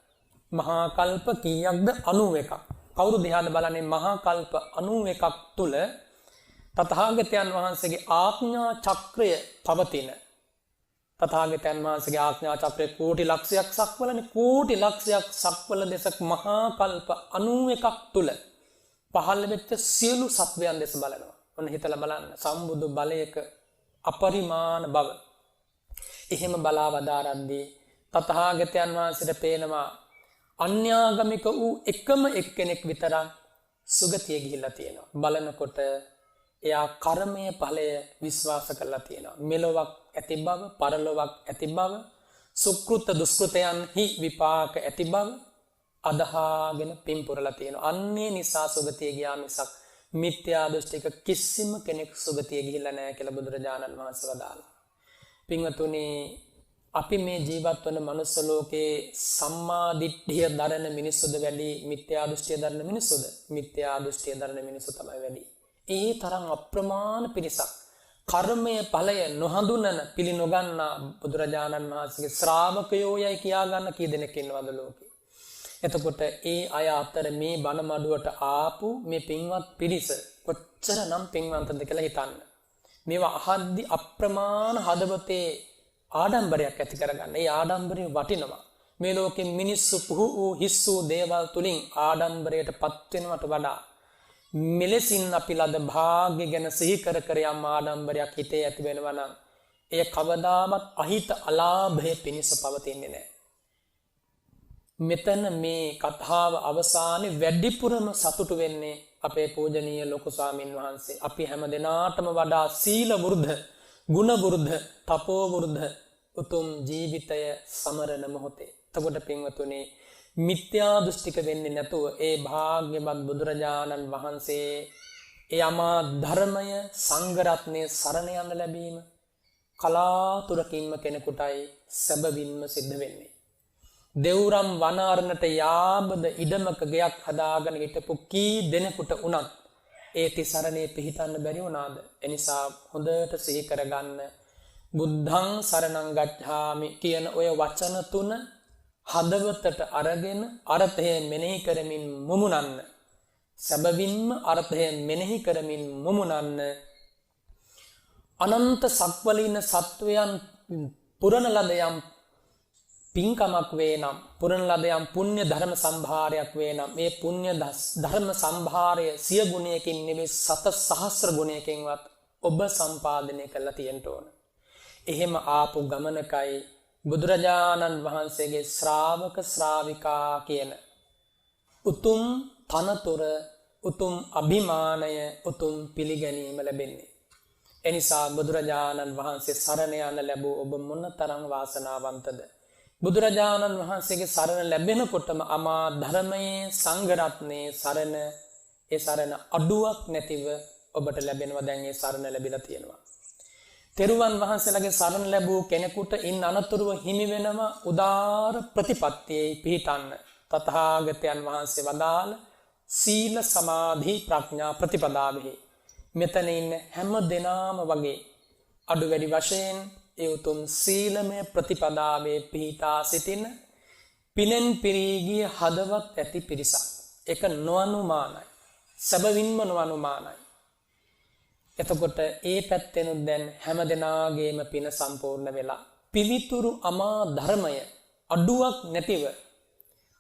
මහා කල්ප කීයක්ද? 91ක්. කවුරු දිහාද බලන්නේ? මහා කල්ප 91ක් තුල තථාගතයන් වහන්සේගේ ආඥා චක්‍රය පවතින. තථාගතයන් වහන්සේගේ ආඥා චක්‍රය කෝටි ලක්ෂයක් සක්වලනේ. කෝටි ලක්ෂයක් සක්වල දෙසක් මහා කල්ප 91ක් තුල පහළ වෙච්ච සියලු සත්වයන් දෙස බලනවා. ඔන්න හිතලා බලන්න සම්බුදු බලයක අපරිමාණ බව. එහෙම බලා වදාරද්දී තථාගතයන් වහන්සේට පේනවා අන්‍යාගමික වූ එකම එක්කෙනෙක් විතරක් සුගතිය ගිහිල්ලා තියෙනවා. බලනකොට එයා කර්මයේ ඵලය විශ්වාස කරලා තියෙනවා. මෙලොවක් ඇති බව, පරලොවක් ඇති බව, සුකෘත දුෂ්කෘතයන්හි විපාක ඇති බව අදහාගෙන පින් පුරලා තියෙනවා. අන්නේ නිසා සුගතිය ගියා මිසක් මිත්‍යා දෘෂ්ටික කිසිම කෙනෙක් සුගතිය ගිහිල්ලා නැහැ කියලා බුදුරජාණන් වහන්සේ වදාළා. පින්වතුනි අපි මේ ජීවත් වන මනුස්ස ලෝකේ සම්මා දිට්ඨිය දරන මිනිස්සුද වැඩි මිත්‍යා දෘෂ්ටිය දරන මිනිස්සුද? මිත්‍යා දෘෂ්ටිය දරන මිනිස්සු තමයි වැඩි. ඒ තරම් අප්‍රමාණ පිරිසක් කර්මයේ ඵලය නොහඳුනන පිළි නොගන්නා බුදුරජාණන් වහන්සේගේ ශ්‍රාවකයෝ යයි කියා ගන්න කී දෙනෙක් ඉන්නවද ලෝකේ? එතකොට ඒ අය අතර මේ බණ මඩුවට ආපු මේ පින්වත් පිරිස කොච්චරනම් පින්වන්තද කියලා හිතන්න. මේවා අහද්දි අප්‍රමාණ හදවතේ ආඩම්බරයක් ඇති කරගන්න. ඒ ආඩම්බරය වටිනවා. මේ ලෝකෙ මිනිස්සු පුහු වූ හිස් වූ දේවල් තුලින් ආඩම්බරයට පත් වෙනවට වඩා මෙලෙසින් අපි ලද භාග්‍ය ගැන සිහි කර කර යම් ආඩම්බරයක් හිතේ ඇති වෙනවා නම් එය කවදාවත් අහිත අලාභය පිණිස පවතින්නේ නැහැ. මෙතන මේ කතාව අවසානයේ වැඩිපුරම සතුටු වෙන්නේ අපේ පූජනීය ලොකු ස්වාමින් වහන්සේ. අපි හැම දිනාටම වඩා සීල වෘද්ධ, ගුණ වෘද්ධ, තපෝ වෘද්ධ උතුම් ජීවිතය සමරන මොහොතේ. එතකොට පින්වතුනි මිත්‍යා දෘෂ්ටික වෙන්නේ නැතුව ඒ භාග්‍යවත් බුදුරජාණන් වහන්සේ ඒ අමා ධර්මය සංඝ රත්නයේ සරණ යන්න ලැබීම කලාතුරකින්ම කෙනෙකුටයි සැබවින්ම සිද්ධ වෙන්නේ. දෙව්රම් වනාරණට යාබද ඉඩමක ගයක් හදාගෙන හිටපු කී දෙනෙකුට උනත් ඒ තිසරණේ පිහිටන්න බැරි වුණාද? එනිසා හොඳට සිහි කරගන්න බුද්ධං සරණං ගච්ඡාමි කියන ඔය වචන තුන හදවතට අරගෙන අර්ථය මෙනෙහි කරමින් මුමුණන්න. සැබවින්ම අර්ථය මෙනෙහි කරමින් මුමුණන්න. අනන්ත සක්වලින සත්වයන් පුරණ ලද යම් පින්කමක් වේ නම්, පුරණ ලද යම් පුණ්‍ය ධර්ම සම්භාරයක් වේ නම්, මේ පුණ්‍ය ධර්ම සම්භාරය සිය ගුණයකින් නෙමෙයි සත සහස්‍ර ගුණයකින්වත් ඔබ සම්පාදනය කරලා තියෙන්න ඕන. එහෙම ආපු ගමනකයි බුදුරජාණන් වහන්සේගේ ශ්‍රාවක ශ්‍රාවිකා කියන උතුම් තනතුර, උතුම් අභිමානය, උතුම් පිළිගැනීම ලැබෙන්නේ. එනිසා බුදුරජාණන් වහන්සේ සරණ යන ලැබූ ඔබ මොනතරම් වාසනාවන්තද? බුදුරජාණන් වහන්සේගේ සරණ ලැබෙනකොටම අමා ධර්මයේ සංඝ රත්නයේ සරණ, ඒ සරණ අඩුවක් නැතිව ඔබට ලැබෙනවා. දැන් ඒ සරණ ලැබිලා තියෙනවා. තෙරුවන් වහන්සේලාගේ සරණ ලැබූ කෙනෙකුට ඉන් අනතුරුව හිමි වෙනවා උදාර ප්‍රතිපත්තියේ පිහිටන්න. තථාගතයන් වහන්සේ වදාළ සීල සමාධි ප්‍රඥා ප්‍රතිපදාවෙහි මෙතන ඉන්න හැම දෙනාම වගේ අඩු වැඩි වශයෙන් ඒ උතුම් සීලමය ප්‍රතිපදාවේ පිහිටා සිටින පිනෙන් පිරී ගිය හදවත් ඇති පිරිසක්. ඒක නොඅනුමානයි. සැබවින්ම නොඅනුමානයි. එතකොට ඒ පැත්තෙනුත් දැන් හැම දෙනාගේම පින සම්පූර්ණ වෙලා පිවිතුරු අමා ධර්මය අඩුවක් නැතිව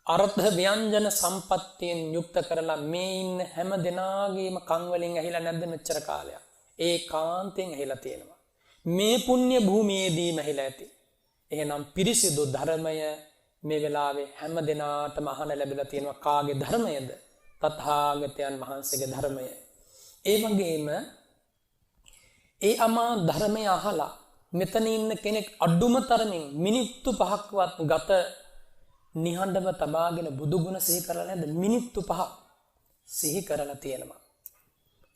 අර්ථ ව්‍යංජන සම්පත්තියෙන් යුක්ත කරලා මේ ඉන්න හැම දෙනාගේම කන් වලින් ඇහිලා නැද්ද මෙච්චර කාලයක්? ඒකාන්තයෙන් ඇහිලා තියෙනවා. මේ පුණ්‍ය භූමියේදීම ඇහිලා ඇති. එහෙනම් පිරිසිදු ධර්මය මේ වෙලාවේ හැම දෙනාටම අහන්න ලැබිලා තියෙනවා. කාගේ ධර්මයද? තථාගතයන් වහන්සේගේ ධර්මය. ඒ වගේම ඒ අමා ධර්මය අහලා මෙතන ඉන්න කෙනෙක් අඩුම තරමින් මිනිත්තු 5ක්වත් ගත නිහඬව තබාගෙන බුදු ගුණ සිහි කරලා නැද්ද? මිනිත්තු 5ක් සිහි කරලා තියෙනවා.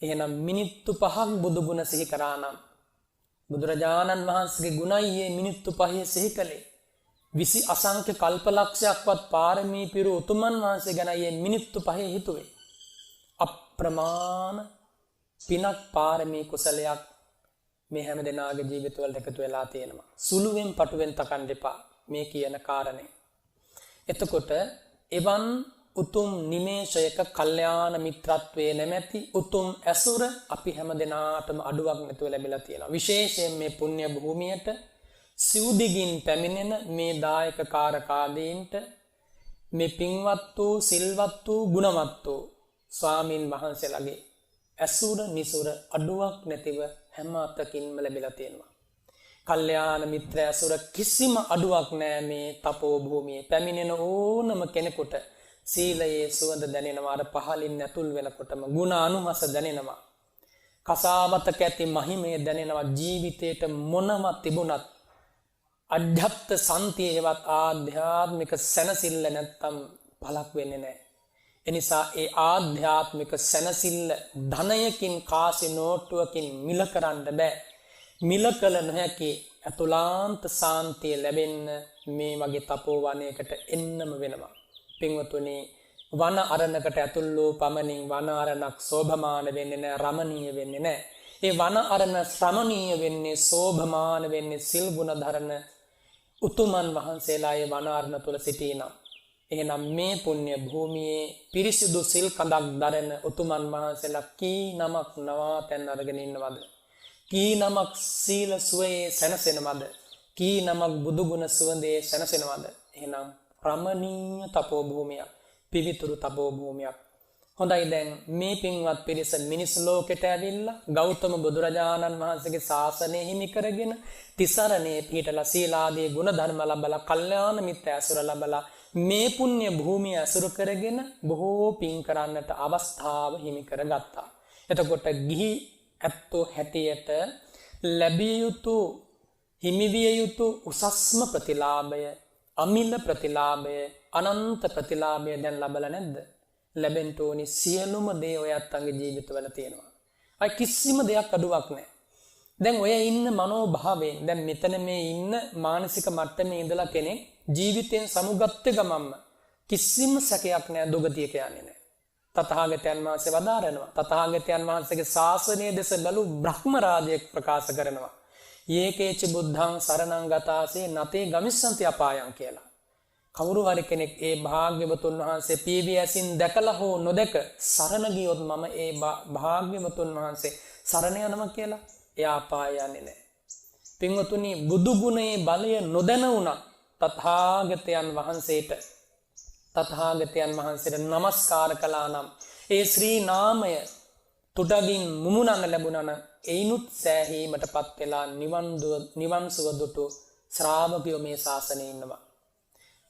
එහෙනම් මිනිත්තු 5ක් බුදු ගුණ සිහි කරා නම් බුදුරජාණන් වහන්සේගේ ගුණයි මේ මිනිත්තු 5 සිහි කළේ. 20 අසංඛ්‍ය කල්පලක්ෂයක්වත් පාරමී පිරු උතුමන් වහන්සේ ගැන මේ මිනිත්තු 5 හිතුවේ. අප්‍රමාණ පිනක් පාරමී කුසලයක් මේ හැම දෙනාගේ ජීවිතවල එකතු වෙලා තියෙනවා. සුළුවෙන් පටුවෙන් තකන්න එපා මේ කියන කාරණේ. එතකොට එවන් උතුම් නිමේෂයක කල්යාණ මිත්‍රත්වයේ නැමැති උතුම් ඇසුර අපි හැම දෙනාටම අඩුවක් නැතුව ලැබිලා තියෙනවා. විශේෂයෙන් මේ පුණ්‍ය භූමියට සිව්දිගින් පැමිණෙන මේ දායක කාරකාදීන්ට මේ පින්වත් වූ සිල්වත් වූ ගුණවත් වූ ස්වාමින් වහන්සේලාගේ ඇසුර නිසුර අඩුවක් නැතිව හැම අතකින්ම ලැබිලා තියෙනවා. කල්යාණ මිත්‍ර ඇසුර කිසිම අඩුවක් නෑ. මේ තපෝ භූමියේ පැමිණෙන ඕනම කෙනෙකුට සීලයේ සුවඳ දැනෙනවා. අර පහලින් ඇතුල් වෙනකොටම ගුණ අනුමස දැනෙනවා. කසාවතක ඇති මහිමය දැනෙනවා. ජීවිතේට මොනම තිබුණත් අධ්‍යාත්ම සන්තියේවත් ආධ්‍යාත්මික සැනසෙල්ල නැත්තම් පළක් වෙන්නේ නැහැ. එනිසා ඒ ආධ්‍යාත්මික සැනසෙල්ල ධනයකින් කාසි නෝට්ටුවකින් මිල කරන්න බෑ. මිල කළ නොහැකි අතුලාන්ත සාන්තිය ලැබෙන්න මේ වගේ තපෝවනයකට එන්නම වෙනවා. පින්වතුනි, වන අරණකට ඇතුල් වූ පමණින් වන අරණක් සෝභමාන වෙන්නේ නැහැ, රමණීය වෙන්නේ නැහැ. ඒ වන අරණ ශ්‍රමණීය වෙන්නේ, සෝභමාන වෙන්නේ සිල් ගුණ ධර්ම උතුමන් වහන්සේලා ඒ වන අරණ තුල සිටිනා. එහෙනම් මේ පුණ්‍ය භූමියේ පිරිසිදු සිල් කඳක් දරන උතුමන් වහන්සේලා කී නමක් නවාතැන් අරගෙන ඉන්නවද? කී නමක් සීල සුවයේ සැනසෙනවද? කී නමක් බුදු ගුණ සුවඳේ සැනසෙනවද? එහෙනම් රමණීය තපෝ භූමියක්, පිවිතුරු තපෝ භූමියක් හොඳයි දැන් මේ පින්වත් පිරිස මිනිස් ලෝකෙට ඇවිල්ලා ගෞතම බුදුරජාණන් වහන්සේගේ ශාසනය හිමි කරගෙන තිසරණේ පිහිටලා සීලාදී ගුණ ධර්ම ලබලා කල්යාණ මිත්‍ර ඇසුර ලබලා මේ පුණ්‍ය භූමිය ඇසුරු කරගෙන බොහෝ පින් කරන්නට අවස්ථාව හිමි කරගත්තා. එතකොට ගිහි ඇත්තෝ හැටියට ලැබිය යුතු හිමිවිය යුතු උසස්ම ප්‍රතිලාභය අමිල ප්‍රතිලාභය අනන්ත ප්‍රතිලාභය දැන් ලබලා නැද්ද? ලැබෙන්න ඕනි සියලුම දේ ඔය අත්ංගේ ජීවිතවල තියෙනවා. අය කිසිම දෙයක් අඩුවක් නැහැ. දැන් ඔය ඉන්න මනෝභාවයෙන් දැන් මෙතන මේ ඉන්න මානසික මට්ටමේ ඉඳලා කෙනෙක් ජීවිතයෙන් සමුගත්ත ගමම්ම කිසිම සැකයක් නැහැ දුගතිය කියන්නේ නැහැ. තථාගතයන් වහන්සේ වදාරනවා. තථාගතයන් වහන්සේගේ ශාසනය දෙස බැලු බ්‍රහ්ම රාජයෙක් ප්‍රකාශ කරනවා. යේකේච බුද්ධං සරණං ගතාසේ නතේ ගමිස්සන්ති අපායං කියලා. කවුරු හරි කෙනෙක් ඒ භාග්‍යවතුන් වහන්සේ පීවියසින් දැකලා හෝ නොදැක සරණ ගියොත් මම ඒ භාග්‍යවතුන් වහන්සේ සරණ යනවා කියලා එයා අපාය යන්නේ නැහැ. පින්වතුනි බුදු ගුණයේ බලය නොදැන වුණා තථාගතයන් වහන්සේට නමස්කාර කළා නම් ඒ ශ්‍රී නාමය තුඩගින් මුමුණන්න ලැබුණා නම් ඒනුත් සෑහීමටපත් වෙලා නිවන් සුව දුටු ශ්‍රාවකයෝ මේ ශාසනයේ ඉන්නවා.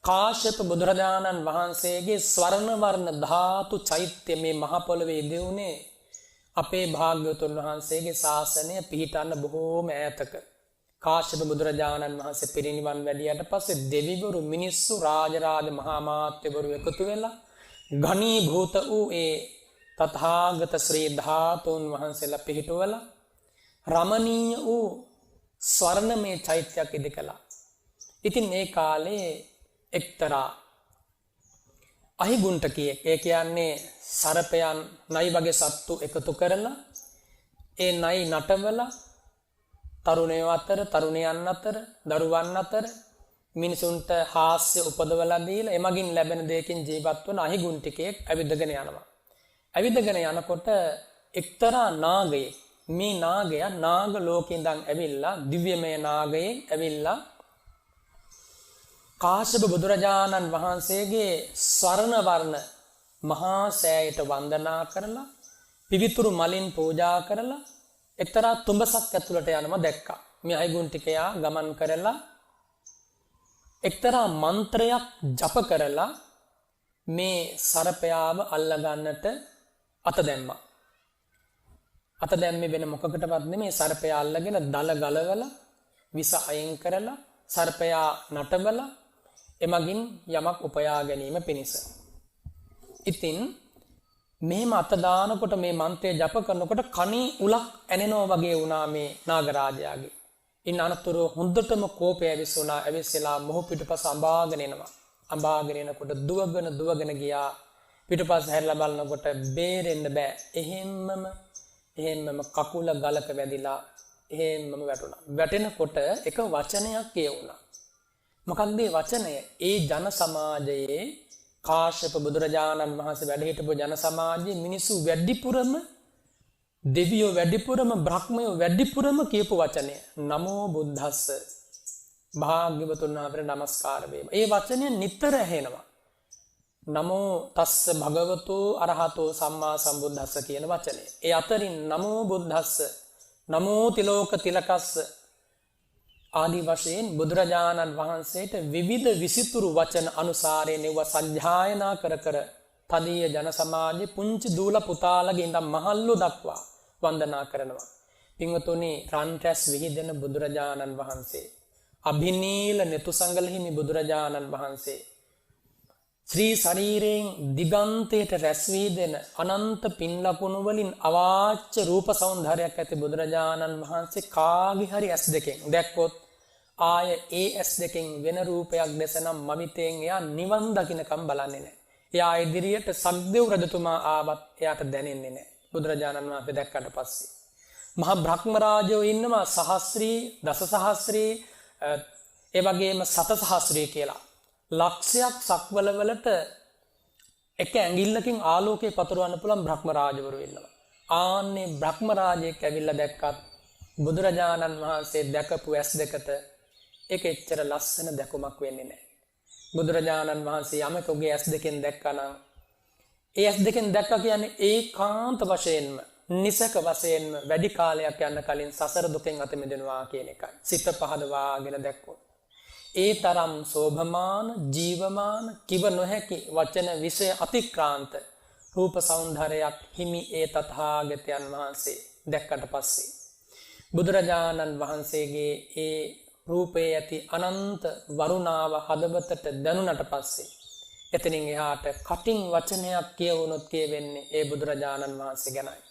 කාශ්‍යප බුදුරජාණන් වහන්සේගේ ස්වර්ණ වර්ණ ධාතු චෛත්‍ය මේ මහ පොළවේ ඉදිවුනේ අපේ භාග්‍යවතුන් වහන්සේගේ ශාසනය පිහිටන්න බොහෝම ඈතක. කාශ්‍යප බුදුරජාණන් වහන්සේ පිරිනිවන් වැඩියට පස්සේ දෙවිවරු මිනිස්සු රාජරාජ මහා මාත්‍යවරු එකතු වෙලා ඝනීභූත වූ ඒ තථාගත ශ්‍රී ධාතුන් වහන්සේලා පිහිටුවලා රමණීය වූ ස්වර්ණමය චෛත්‍යයක් ඉදිකලා. ඉතින් මේ කාලේ එක්තරා අහිගුන්ටකියෙක් ඒ කියන්නේ සර්පයන් නයි වගේ සත්තු එකතු කරලා ඒ නයි නටවලා තරුණයෝ අතර තරුණයන් අතර දරුවන් අතර මිනිසුන්ට හාස්‍ය උපදවලා දීලා එමගින් ලැබෙන දෙයකින් ජීවත් වන අහිගුන්ටිකයෙක් ඇවිදගෙන යනවා. ඇවිදගෙන යනකොට එක්තරා නාගයෙක් මේ නාගයා නාග ලෝකේ ඉඳන් ඇවිල්ලා දිව්‍යමය නාගයෙක් ඇවිල්ලා කාශ්‍යප බුදුරජාණන් වහන්සේගේ ස්වර්ණ වර්ණ මහා සෑයට වන්දනා කරලා පිවිතුරු මලින් පූජා කරලා එක්තරා තුඹසක් ඇතුළට යනම දැක්කා. මේ අහිගුන්ටිකයා ගමන් කරලා එක්තරා මන්ත්‍රයක් ජප කරලා මේ සර්පයාව අල්ලගන්නට අත දැම්මා. අත දැම්මේ වෙන මොකකටවත් නෙමෙයි සර්පයා අල්ලගෙන දල ගලවලා විස අයින් කරලා සර්පයා නටවලා එමගින් යමක් උපයා ගැනීම පිණිස. ඉතින් මේ මත දානකොට මේ මන්ත්‍රය ජප කරනකොට කණී උලක් ඇනෙනවා වගේ වුණා මේ නාගරාජයාගේ. ඉන් අනතුරු හොඳටම කෝපය ඇවිස්සුණා. ඇවිස්සලා මොහු පිටුපස අඹාගෙන එනවා. අඹාගෙන එනකොට දුවගෙන ගියා. පිටුපස හැරිලා බලනකොට බේරෙන්න බෑ. එහෙම්මම කකුල ගලක වැදිලා එහෙම්මම වැටුණා. වැටෙනකොට එක වචනයක් කියවුණා. මොකක්ද මේ වචනය? ඒ ජන සමාජයේ කාශ්‍යප බුදුරජාණන් වහන්සේ වැඩ හිටපු ජන සමාජයේ මිනිස්සු වැඩිපුරම දෙවියෝ වැඩිපුරම බ්‍රහ්මයෝ වැඩිපුරම කියපු වචනය නමෝ බුද්දස්ස භාග්‍යවතුන් වහන්සේට නමස්කාර වේවා. ඒ වචනය නිතර ඇහෙනවා. නමෝ තස්ස භගවතු අරහතෝ සම්මා සම්බුද්දස්ස කියන වචනේ. ඒ අතරින් නමෝ බුද්දස්ස නමෝ තිලෝක තිලකස්ස ආදි වශයෙන් බුදුරජාණන් වහන්සේට විවිධ විසිතුරු වචන අනුසාරයෙන් ඒවා සජ්ජායනා කර තදීය ජන සමාජයේ පුංචි දූල පුතාලගේ ඉඳන් මහල්ලු දක්වා වන්දනා කරනවා. පින්වතුනි රන් රැස් විහිදෙන බුදුරජාණන් වහන්සේ අභිනීල නෙතුසංගල හිමි බුදුරජාණන් වහන්සේ ශ්‍රී ශරීරයෙන් දිගන්තයට රැස් විහිදෙන අනන්ත පින් ලකුණු වලින් අවාච්‍ය රූප සෞන්දර්යයක් ඇති බුදුරජාණන් වහන්සේ කාගේ හරි ඇස් දෙකෙන් දැක්කොත් ආය ඒ ඇස් දෙකෙන් වෙන රූපයක් දැස නම් මවිතෙන් එයා නිවන් දකින්නකම් බලන්නේ නැහැ. එයා ඉදිරියට සක්දෙව් රජතුමා ආවත් එයාට දැනෙන්නේ නැහැ. බුදුරජාණන් වහන්සේ දැක්කට පස්සේ මහා බ්‍රහ්ම රාජයෝ ඉන්නවා සහස්‍රී දස සහස්‍රී ඒ වගේම සත සහස්‍රී කියලා ලක්ෂයක් සක්වල වලට එක ඇඟිල්ලකින් ආලෝකය පතුරවන්න පුළුවන් බ්‍රහ්ම රාජවරු ඉන්නවා. ආන්නේ බ්‍රහ්ම රාජයෙක් ඇවිල්ලා දැක්කත් බුදුරජාණන් වහන්සේ දැකපු ඇස් දෙකට ඒක එච්චර ලස්සන දැකුමක් වෙන්නේ නැහැ. බුදුරජාණන් වහන්සේ යමකගේ ඇස් දෙකෙන් දැක්කනම් ඒ ඇස් දෙකෙන් දැක්කා කියන්නේ ඒකාන්ත වශයෙන්ම නිසක වශයෙන්ම වැඩි කාලයක් යන කලින් සසර දුකෙන් අත මිදෙනවා කියන එකයි. සිත පහදවාගෙන දැක්කොත්. ඒ තරම් සෝභමාන ජීවමාන කිව නොහැකි වචන විෂය අතික්‍රාන්ත රූප සෞන්දර්යයක් හිමි ඒ තථාගතයන් වහන්සේ දැක්කට පස්සේ බුදුරජාණන් වහන්සේගේ ඒ රූපේ ඇති අනන්ත වරුණාව හදවතට දැනුණට පස්සේ එතනින් එහාට කටින් වචනයක් කියවුනොත් කියවෙන්නේ ඒ බුදුරජාණන් වහන්සේ ගැනයි.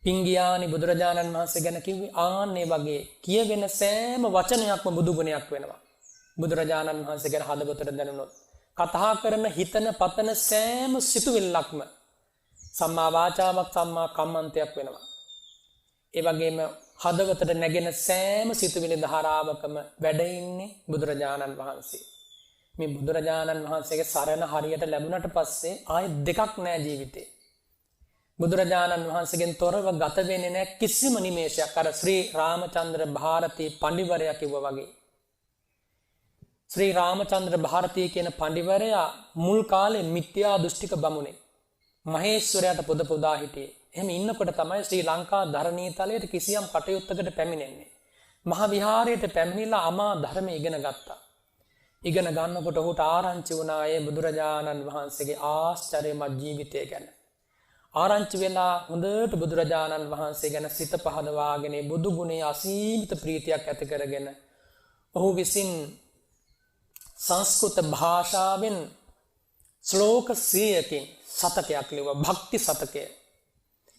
පිංගියානි බුදුරජාණන් වහන්සේ ගැන කිව්වේ ආන්නේ වගේ කියවෙන සෑම වචනයක්ම බුදු ගුණයක් වෙනවා. බුදුරජාණන් වහන්සේ ගැන හදවතට දැනුනොත් කතා කරන හිතන පතන සෑම සිතුවිල්ලක්ම සම්මා වාචාවක් සම්මා කම්මන්තයක් වෙනවා. ඒ වගේම හදවතට නැගෙන සෑම සිතුවිලි ධාරාවකම වැඩ ඉන්නේ බුදුරජාණන් වහන්සේ. මේ බුදුරජාණන් වහන්සේගේ සරණ හරියට ලැබුණට පස්සේ ආයෙ දෙකක් නෑ ජීවිතේ. බුදුරජාණන් වහන්සේගෙන් තොරව ගත වෙන්නේ නැහැ කිසිම නිමේෂයක්. අර ශ්‍රී රාමචන්ද්‍ර භාරතී පඬිවරයා කිව්වා වගේ. ශ්‍රී රාමචන්ද්‍ර භාරතී කියන පඬිවරයා මුල් කාලේ මිත්‍යා දෘෂ්ටික බමුණේ. මහේශ්වරයාට පොද පොදා හිටියේ. එහෙම ඉන්නකොට තමයි ශ්‍රී ලංකා ධරණී තලයට කිසියම් කටයුත්තකට පැමිණෙන්නේ. මහ විහාරයට පැමිණිලා අමා ධර්ම ඉගෙන ගත්තා. ඉගෙන ගන්නකොට ඔහුට ආරංචි වුණා ඒ බුදුරජාණන් වහන්සේගේ ආශ්චර්යමත් ජීවිතය ගැන. ආරංචි වෙලා හොඳට බුදුරජාණන් වහන්සේ ගැන සිත පහදවාගෙන බුදු ගුණයේ අසීමිත ප්‍රීතියක් ඇති කරගෙන ඔහු විසින් සංස්කෘත භාෂාවෙන් ශ්ලෝක 100කින් සතකයක් ලිව්වා භක්ති සතකය.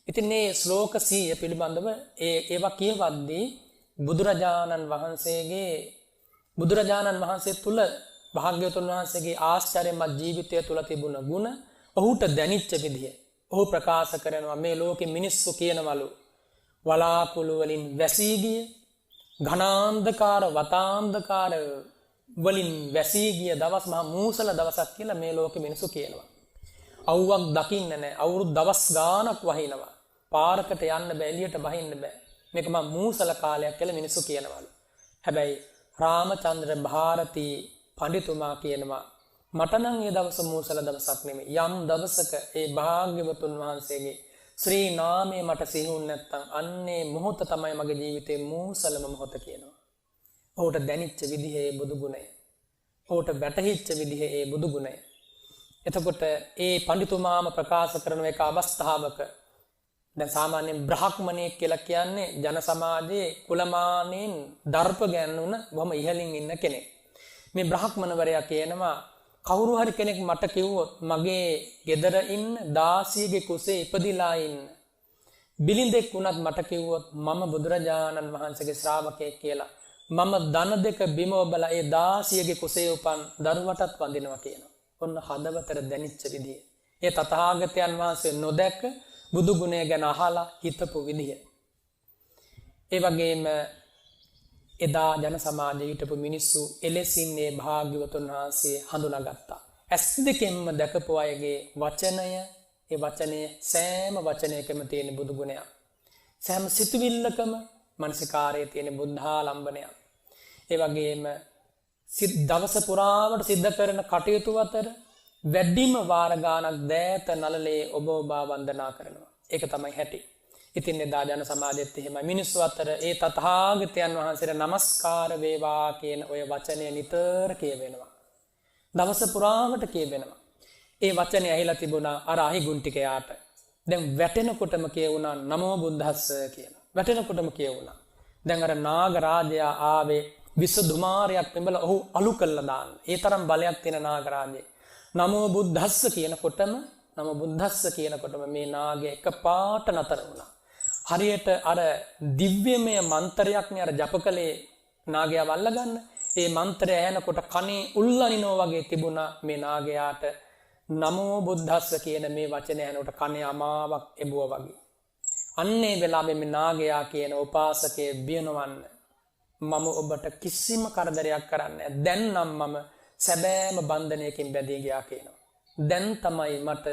ඉතින් මේ ශ්ලෝක 100 පිළිබඳව ඒවා කියවද්දී බුදුරජාණන් වහන්සේ තුල භාග්‍යවතුන් වහන්සේගේ ආශ්චර්යමත් ජීවිතය තුල තිබුණ ගුණ ඔහුට දැනිච්ච විදිය ඔහු ප්‍රකාශ කරනවා. මේ ලෝකෙ මිනිස්සු කියනවලු වලාකුළු වලින් වැසී ගිය ඝනාන්ධකාර වතාන්ධකාර වලින් වැසී ගිය දවස් මහා මූසල දවසක් කියලා මේ ලෝකෙ මිනිස්සු කියනවා. අවුවක් දකින්න නැහැ. අවුරුදු දවස් ගාණක් වහිනවා. පාරකට යන්න බෑ, එළියට බහින්න බෑ. මේක මහා මූසල කාලයක් කියලා මිනිස්සු කියනවලු. හැබැයි රාමචන්ද්‍ර භාරතී පඬිතුමා කියනවා මට නම් ඒ දවස මූසල දවසක් නෙමෙයි. යම් දවසක ඒ භාග්‍යවතුන් වහන්සේගේ ශ්‍රී නාමය මට සිහිුන් නැත්තම් අන්නේ මොහොත තමයි මගේ ජීවිතේ මූසලම මොහොත කියනවා. ඔහුට දැනිච්ච විදිහේ බුදු ගුණය. ඔහුට වැටහිච්ච විදිහේ ඒ බුදු ගුණය. එතකොට ඒ පඬිතුමාම ප්‍රකාශ කරන එක අවස්ථාවක දැන් සාමාන්‍යයෙන් බ්‍රාහ්මණයෙක් කියලා කියන්නේ ජන සමාජයේ කුලමානෙන් දර්ප ගැන්නුන බොහොම ඉහළින් ඉන්න කෙනෙක්. මේ බ්‍රාහ්මණවරයා කියනවා කවුරු හරි කෙනෙක් මට කිව්වොත් මගේ ගෙදර ඉන්න දාසියගේ කුසේ ඉපදිලා ඉන්න බිලින්දෙක් වුණත් මට කිව්වොත් මම බුදුරජාණන් වහන්සේගේ ශ්‍රාවකයෙක් කියලා මම දන දෙක බිම ඔබලා ඒ දාසියගේ කුසේ උපන් දරුවටත් වඳිනවා කියනවා. ඔන්න හදවතට දැනිච්ච විදිය. ඒ තථාගතයන් වහන්සේ නොදැක බුදු ගුණය ගැන අහලා හිතපු විදිය. ඒ වගේම එදා ජන සමාජයේ හිටපු මිනිස්සු එලෙසින් මේ භාග්‍යවතුන් වහන්සේ හඳුනාගත්තා. ඇස් දෙකෙන්ම දැකපු අයගේ වචනය, ඒ වචනේ සෑම වචනයකම තියෙන බුදු ගුණයක්. සෑම සිතුවිල්ලකම මනසිකාරයේ තියෙන බුද්ධාලම්බනයක්. ඒ වගේම දවස පුරාවට සිද්ධ කරන කටයුතු අතර වැඩිම වාර ගානක් දෑත නළලේ ඔබ වන්දනා කරනවා. ඒක තමයි හැටි. ඉතින් එදා ජන සමාජයේත් එහෙමයි. මිනිස්සු අතර ඒ තථාගතයන් වහන්සේට নমස්කාර වේවා කියන ඔය වචනය නිතර කියවෙනවා. දවස පුරාවට කියවෙනවා. ඒ වචනේ ඇහිලා තිබුණා අර අහිගුන්ටිකයාට. දැන් වැටෙනකොටම කියවුණා නමෝ බුද්දස්ස කියලා. වැටෙනකොටම කියවුණා. දැන් අර නාග රාජයා ආවේ විසදුමාරයක් පෙඹලා ඔහු අලු කළා දාන්න. ඒ තරම් බලයක් තියෙන නාග රාජේ. නමෝ බුද්දස්ස කියනකොටම මේ නාගය එකපාරට නතර වුණා. හරියට අර දිව්‍යමය මන්ත්‍රයක්නේ අර ජපකලේ නාගයා වල්ලගන්න. ඒ මන්ත්‍රය ඇහෙනකොට කනේ උල්ලනිනෝ වගේ තිබුණා මේ නාගයාට. නමෝ බුද්දස්ස කියන මේ වචනේ ඇහෙනකොට කනේ අමාවක් එබුවා වගේ. අන්නේ වෙලාවෙ මේ නාගයා කියන උපාසකයේ බියනවන්න මම ඔබට කිසිම කරදරයක් කරන්නේ නැහැ. දැන් නම් මම සැබෑම බන්ධනයකින් බැඳී ගියා කියනවා. දැන් තමයි මට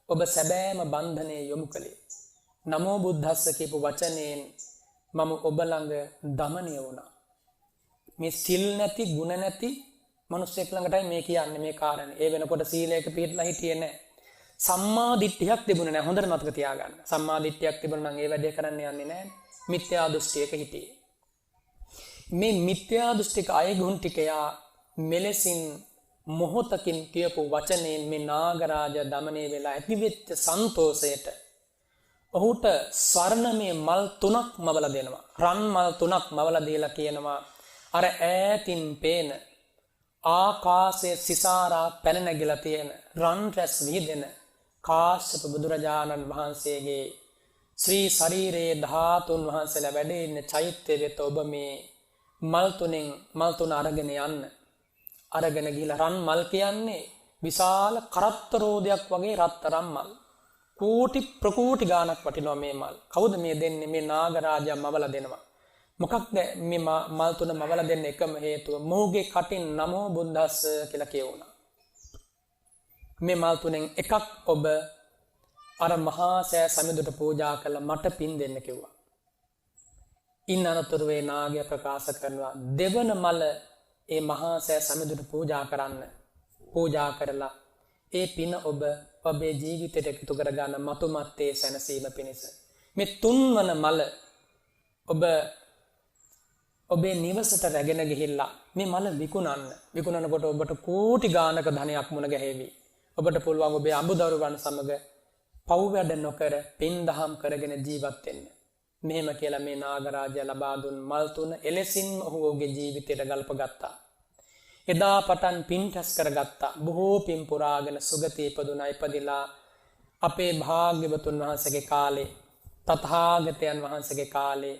ඔබ සැබෑම බන්ධනයේ යොමු කළේ. නමෝ බුද්දස්ස කියපු වචනයෙන් මම ඔබ ළඟ දමනය වුණා. මේ සිල් නැති ගුණ නැති මිනිස්සෙක් ළඟටයි මේ කියන්නේ මේ කාරණේ. ඒ වෙනකොට සීලයක පිළිපදලා හිටියේ නැහැ. සම්මා දිට්ඨියක් තිබුණේ නැහැ. හොඳට මතක තියාගන්න. සම්මා දිට්ඨියක් තිබුණා නම් ඒ වැඩේ කරන්න යන්නේ නැහැ. මිත්‍යා දෘෂ්ටියක හිටියේ. මේ මිත්‍යා දෘෂ්ටික අයගුණ ටිකයා මෙලෙසින් මොහොතකින් කියපු වචනයෙන් මේ නාගරාජ දමනය වෙලා ඇතිවෙච්ච සන්තෝෂයට ඔහුට ස්වර්ණමය මල් 3ක් මවලා දෙනවා. රන් මල් 3ක් මවලා දීලා කියනවා අර ඈතින් පේන ආකාශයේ සිසාරා පැන නැගිලා තියෙන රන් රැස් විහිදෙන කාශ්‍යප බුදුරජාණන් වහන්සේගේ ශ්‍රී ශරීරයේ ධාතුන් වහන්සේලා වැඩ ඉන්න චෛත්‍ය වෙත ඔබ මේ මල් 3 අරගෙන යන්න. අරගෙන ගිහලා රන් මල් කියන්නේ විශාල කරත්තරෝදයක් වගේ රත්තරන් මල්. කෝටි ප්‍රකෝටි ගාණක් වටිනවා මේ මල්. කවුද මේ දෙන්නේ? මේ නාගරාජයා මවලා දෙනවා. මොකක්ද මේ මල් 3 මවලා දෙන්න එකම හේතුව? මොහුගේ කටින් නමෝ බුද්දස්ස කියලා කියවුණා. මේ මල් 3න් එකක් ඔබ අර මහා සෑ සමිඳුට පූජා කළා මට පින් දෙන්න කිව්වා. ඉන්න අනතුරු වේ නාගය ප්‍රකාශ කරනවා දෙවන මල ඒ මහා සෑ සමිඳුට පූජා කරන්න. පූජා කරලා ඒ පින ඔබ ඔබේ ජීවිතයට එකතු කරගන්න මතු මත්තේ සැනසීම පිණිස. මේ තුන්වන මල ඔබ ඔබේ නිවසට රැගෙන ගිහිල්ලා මේ මල විකුණන්න. විකුණනකොට ඔබට කෝටි ගාණක ධනයක් මුණ ගැහෙවි. ඔබට පුළුවන් ඔබේ අඹදරුවන් සමග පව් වැඩ නොකර පින් දහම් කරගෙන ජීවත් වෙන්න. මෙහෙම කියලා මේ නාගරාජයා ලබා දුන් මල් 3 එලෙසින් ඔහුගේ ජීවිතයට ගල්ප ගත්තා. එදා පටන් පින් රැස් කරගත්තා. බොහෝ පින් පුරාගෙන සුගතිය ඉපදුනා. ඉපදිලා අපේ භාග්‍යවතුන් වහන්සේගේ කාලේ තථාගතයන් වහන්සේගේ කාලේ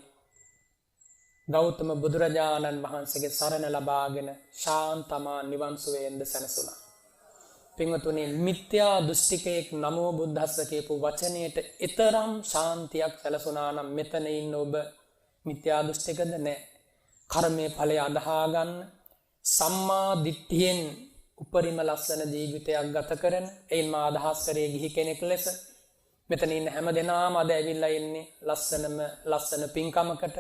ගෞතම බුදුරජාණන් වහන්සේගේ සරණ ලබාගෙන ශාන්තමා නිවන් සුවයෙන්ද සැනසුණා. පින්වතුනි මිත්‍යා දෘෂ්ටිකයෙක් නමෝ බුද්දස්ස කියපු වචනයට ඊතරම් ශාන්තියක් සැලසුණා නම් මෙතන ඉන්න ඔබ මිත්‍යා දෘෂ්ටිකද නැහැ. කර්මයේ ඵලය අදහා ගන්න සම්මා දිට්ඨියෙන් උපරිම ලස්සන ජීවිතයක් ගත කරන එයින් මා අදහස් කරේ ගිහි කෙනෙක් ලෙස මෙතන ඉන්න හැම දෙනාම අද ඇවිල්ලා ඉන්නේ ලස්සන පින්කමකට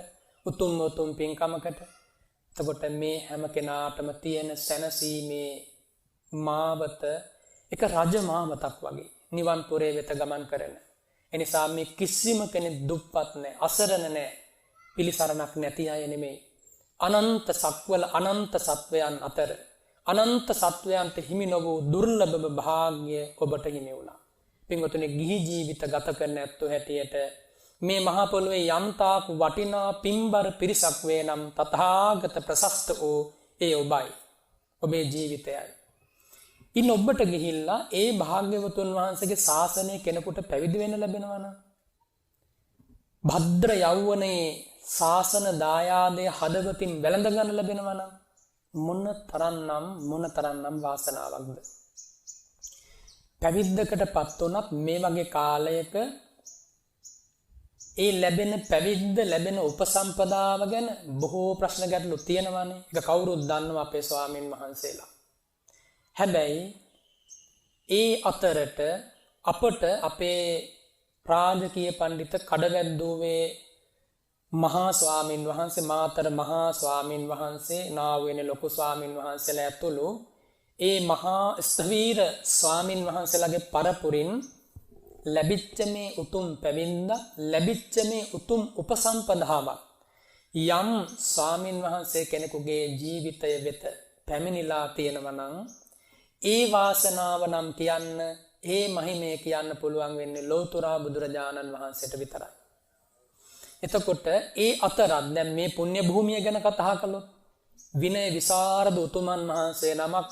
උතුම් පින්කමකට. එතකොට මේ හැම කෙනාටම තියෙන සැනසීමේ මාවත එක රජ මාවතක් වගේ නිවන් පුරේ වෙත ගමන් කරන. එනිසා මේ කිසිම කෙනෙක් දුප්පත් නැහැ, අසරණ නැහැ, පිළිසරණක් නැති අය නෙමෙයි. අනන්ත සක්වල අනන්ත සත්වයන් අතර අනන්ත සත්වයන්ට හිමි නොවූ දුර්ලභ භාග්‍ය ඔබට හිමි වුණා. පින්වතුනි ගිහි ජීවිත ගත කරන ඇත්තෝ හැටියට මේ මහ පොළොවේ යම්තාක් වටිනා පින්බර පිරිසක් වේ නම් තථාගත ප්‍රශස්ත වූ ඒ ඔබයි. ඔබේ ජීවිතයයි. ඉන් ඔබට ගිහිල්ලා ඒ භාග්‍යවතුන් වහන්සේගේ ශාසනය කෙනෙකුට පැවිදි වෙන්න ලැබෙනවා නම් භද්‍ර යෞවනයේ ශාසන දායාදයේ හදවතින් වැළඳ ගන්න ලැබෙනවා නම් මොන තරම්නම් වාසනාවක්ද. පැවිද්දකටපත් වුණත් මේ වගේ කාලයක ඒ ලැබෙන පැවිද්ද ලැබෙන උපසම්පදාව ගැන බොහෝ ප්‍රශ්න ගැටලු තියෙනවානේ. ඒක කවුරුත් දන්නවා අපේ ස්වාමින් වහන්සේලා. හැබැයි ඒ අතරට අපට අපේ රාජකීය පඬිත කඩවැද්දුවේ මහා ස්වාමින් වහන්සේ, මාතර මහා ස්වාමින් වහන්සේ, නාවෙන ලොකු ස්වාමින් වහන්සේලා ඇතුළු ඒ මහා ස්ථවීර ස්වාමින් වහන්සේලාගේ පරපුරින් ලැබිච්ච මේ උතුම් පැවිද්ද, ලැබිච්ච මේ උතුම් උපසම්පදාවක් යම් ස්වාමින් වහන්සේ කෙනෙකුගේ ජීවිතය වෙත පැමිණිලා තියෙනවා නම් ඒ වාසනාව නම් කියන්න, ඒ මහිමය කියන්න පුළුවන් වෙන්නේ ලෞතුරා බුදුරජාණන් වහන්සේට විතරයි. එතකොට ඒ අතරත් දැන් මේ පුණ්‍ය භූමිය ගැන කතා කළොත් විනය විසරද උතුමන් වහන්සේ නමක්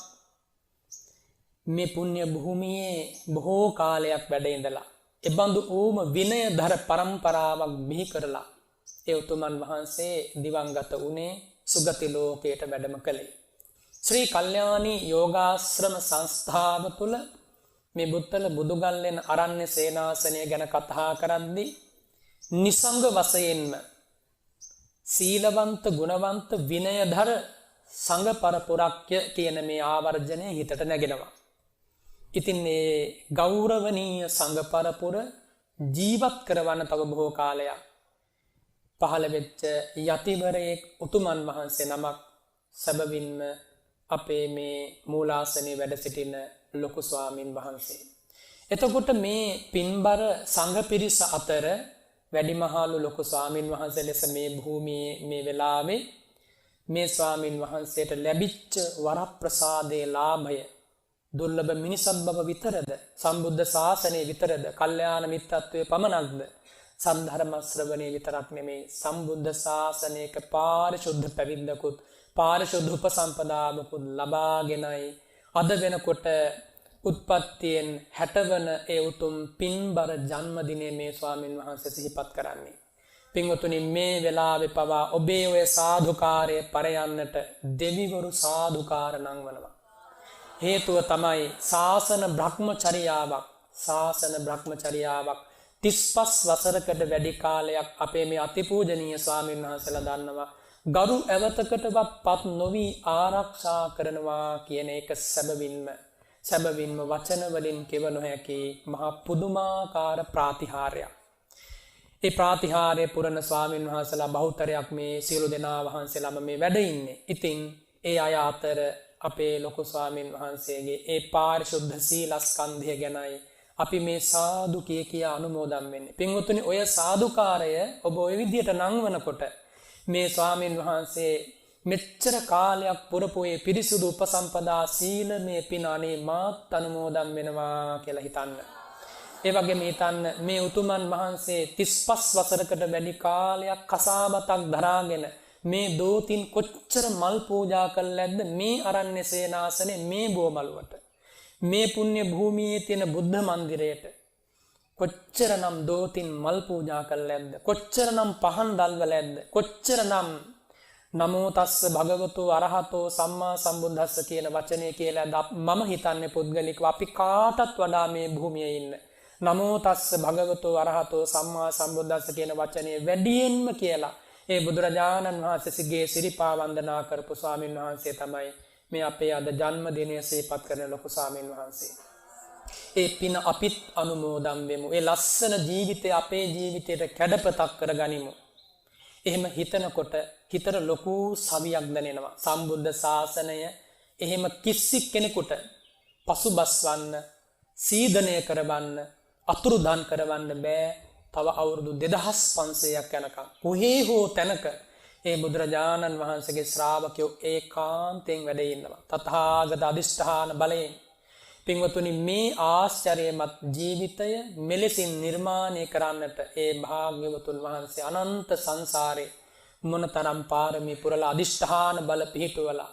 මේ පුණ්‍ය භූමියේ බොහෝ කාලයක් වැඩ ඉඳලා එබඳු ඕම විනයධර පරම්පරාවක් බිහි කරලා ඒ උතුමන් වහන්සේ දිවංගත වුණේ සුගති ලෝකයට වැඩම කළේ. ශ්‍රී කල්යාණී යෝගාශ්‍රම සංස්ථාව තුළ මේ බුත්තල බුදුගල්ලෙන අරණ්‍ය සේනාසනය ගැන කතා කරද්දී නිසංග වශයෙන්ම සීලවන්ත ගුණවන්ත විනයධර සංඝ පරපුරක්ය කියන මේ ආවර්ජනය හිතට නැගෙනවා. ඉතින් මේ ගෞරවනීය සංඝ පරපුර ජීවත් කරවන්න තව බොහෝ කාලයක් පහළ වෙච්ච යතිවරයෙක් උතුමන් වහන්සේ නමක් සැබවින්ම අපේ මේ මූලාසනයේ වැඩ සිටින ලොකු ස්වාමින් වහන්සේ. එතකොට මේ පින්බර සංඝ පිරිස අතර වැඩිමහලු ලොකු ස්වාමින් වහන්සේ ලෙස මේ භූමියේ මේ වෙලාවේ මේ ස්වාමින් වහන්සේට ලැබිච්ච වරප්‍රසාදේ ලාභය දුර්ලභ මිනිසත් බව විතරද, සම්බුද්ධ ශාසනය විතරද, කල්යාණ මිත්‍රත්වයේ පමණක්ද, සද්ධර්ම ශ්‍රවණේ විතරක් නෙමේ, සම්බුද්ධ ශාසනයක පාරිශුද්ධ පැවිද්දකුත් පාරිශුද්ධ උපසම්පදාවකුත් ලබාගෙනයි අද වෙනකොට උත්පත්තියෙන් 60 වන ඒ උතුම් පින්බර ජන්මදිනයේ මේ ස්වාමින් වහන්සේ සිහිපත් කරන්නේ. පින්වතුනි, මේ වෙලාවේ පවා ඔබේ ඔය සාදුකාරය පරයන්නට දෙවිවරු සාදුකාර නංවනවා. හේතුව තමයි ශාසන බ්‍රහ්මචර්යාවක්. 35 වසරකට වැඩි කාලයක් අපේ මේ අතිපූජනීය ස්වාමීන් වහන්සේලා දන්නවා ගරු ඇවතකටවත් පත් නොවි ආරක්ෂා කරනවා කියන එක සැබවින්ම වචන වලින් කිව නොහැකි මහා පුදුමාකාර ප්‍රාතිහාර්යයක්. ඒ ප්‍රාතිහාර්ය පුරණ ස්වාමීන් වහන්සේලා බහුතරයක් මේ සියලු දෙනා වහන්සේලාම මේ වැඩ ඉන්නේ. ඉතින් ඒ අය අතර අපේ ලොකු ස්වාමීන් වහන්සේගේ ඒ පාරිශුද්ධ සීලස්කන්ධය ගැනයි අපි මේ සාදු කිය අනුමෝදන් වෙන්නේ. පින්වතුනි, ඔය සාදුකාරය ඔබ ඔය විදියට නංවනකොට මේ ස්වාමීන් වහන්සේ මෙච්චර කාලයක් පුරපු ඒ පිරිසුදු උපසම්පදා සීලමය පින අනේ මාත් අනුමෝදන් වෙනවා කියලා හිතන්න. ඒ වගේම හිතන්න මේ උතුමන් වහන්සේ 35 වසරකට වැඩි කාලයක් කසාවතක් දරාගෙන මේ දෝතින් කොච්චර මල් පූජා කළාද මේ අරණ්‍ය සේනාසනේ මේ බෝමලුවට, මේ පුණ්‍ය භූමියේ තියෙන බුද්ධ මන්දිරයට කොච්චරනම් දෝතින් මල් පූජා කළාද, කොච්චරනම් පහන් දැල්වලාද, කොච්චරනම් නමෝ තස්ස භගවතු අරහතෝ සම්මා සම්බුද්දස්ස කියන වචනේ කියලා මම හිතන්නේ පුද්ගලිකව අපි කාටත් වඩා මේ භූමියේ ඉන්න නමෝ තස්ස භගවතු අරහතෝ සම්මා සම්බුද්දස්ස කියන වචනේ වැඩියෙන්ම කියලා ඒ බුදුරජාණන් වහන්සේගේ සිරිපා වන්දනා කරපු ස්වාමීන් වහන්සේ තමයි මේ අපේ අද ජන්මදිනය සිහිපත් කරන ලොකු ස්වාමීන් වහන්සේ. ඒ පින අපිත් අනුමෝදන් වෙමු. ඒ ලස්සන ජීවිතය අපේ ජීවිතයට කැඩපතක් කරගනිමු. එහෙම හිතනකොට හිතට ලොකු සවියක් දැනෙනවා. සම්බුද්ධ ශාසනය එහෙම කිසි කෙනෙකුට පසුබස්වන්න, සීදනය කරවන්න, අතුරුදන් කරවන්න බෑ. තව අවුරුදු 2500ක් යනකම් කොහේ හෝ තැනක ඒ බුදුරජාණන් වහන්සේගේ ශ්‍රාවකයෝ ඒකාන්තයෙන් වැඩ ඉන්නවා. තථාගත අධිෂ්ඨාන බලයෙන්. පින්වතුනි, මේ ආශ්චර්යමත් ජීවිතය මෙලෙසින් නිර්මාණය කරන්නට ඒ භාග්‍යවතුන් වහන්සේ අනන්ත සංසාරේ මොනතරම් පාරමී පුරලා අධිෂ්ඨාන බල පිහිටුවලා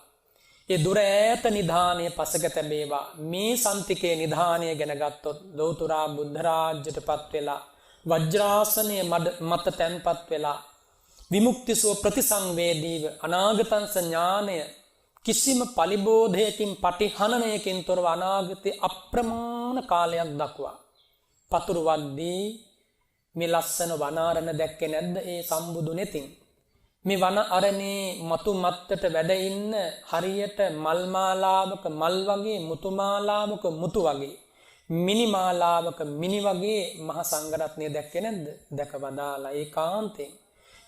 ඒ දුර ඈත නිධානය පසක තැබේවා. මේ සම්තිකේ නිධානය ගැන ගත්තොත් ලෞතුරා බුද්ධ රාජ්‍යයටපත් වෙලා වජ්‍රාසනයේ මත තැන්පත් වෙලා විමුක්තිසුව ප්‍රතිසංවේදීව අනාගතංස ඥානය කිසිම පලිබෝධයකින් පටිහනනයකින් තොරව අනාගතයේ අප්‍රමාණ කාලයක් දක්වා පතුරුවද්දී මේ ලස්සන වනාරණ දැක්කේ නැද්ද ඒ සම්බුදු නෙතින්? මේ වන අරණේ මතු මත්තට වැඩ ඉන්න හරියට මල් මාලාවක මල් වගේ, මුතු මාලාවක මුතු වගේ, මිනි මාලාවක මිනි වගේ මහ සංඝරත්නය දැක්කේ නැද්ද? දැකවදාලා ඒකාන්තයෙන්.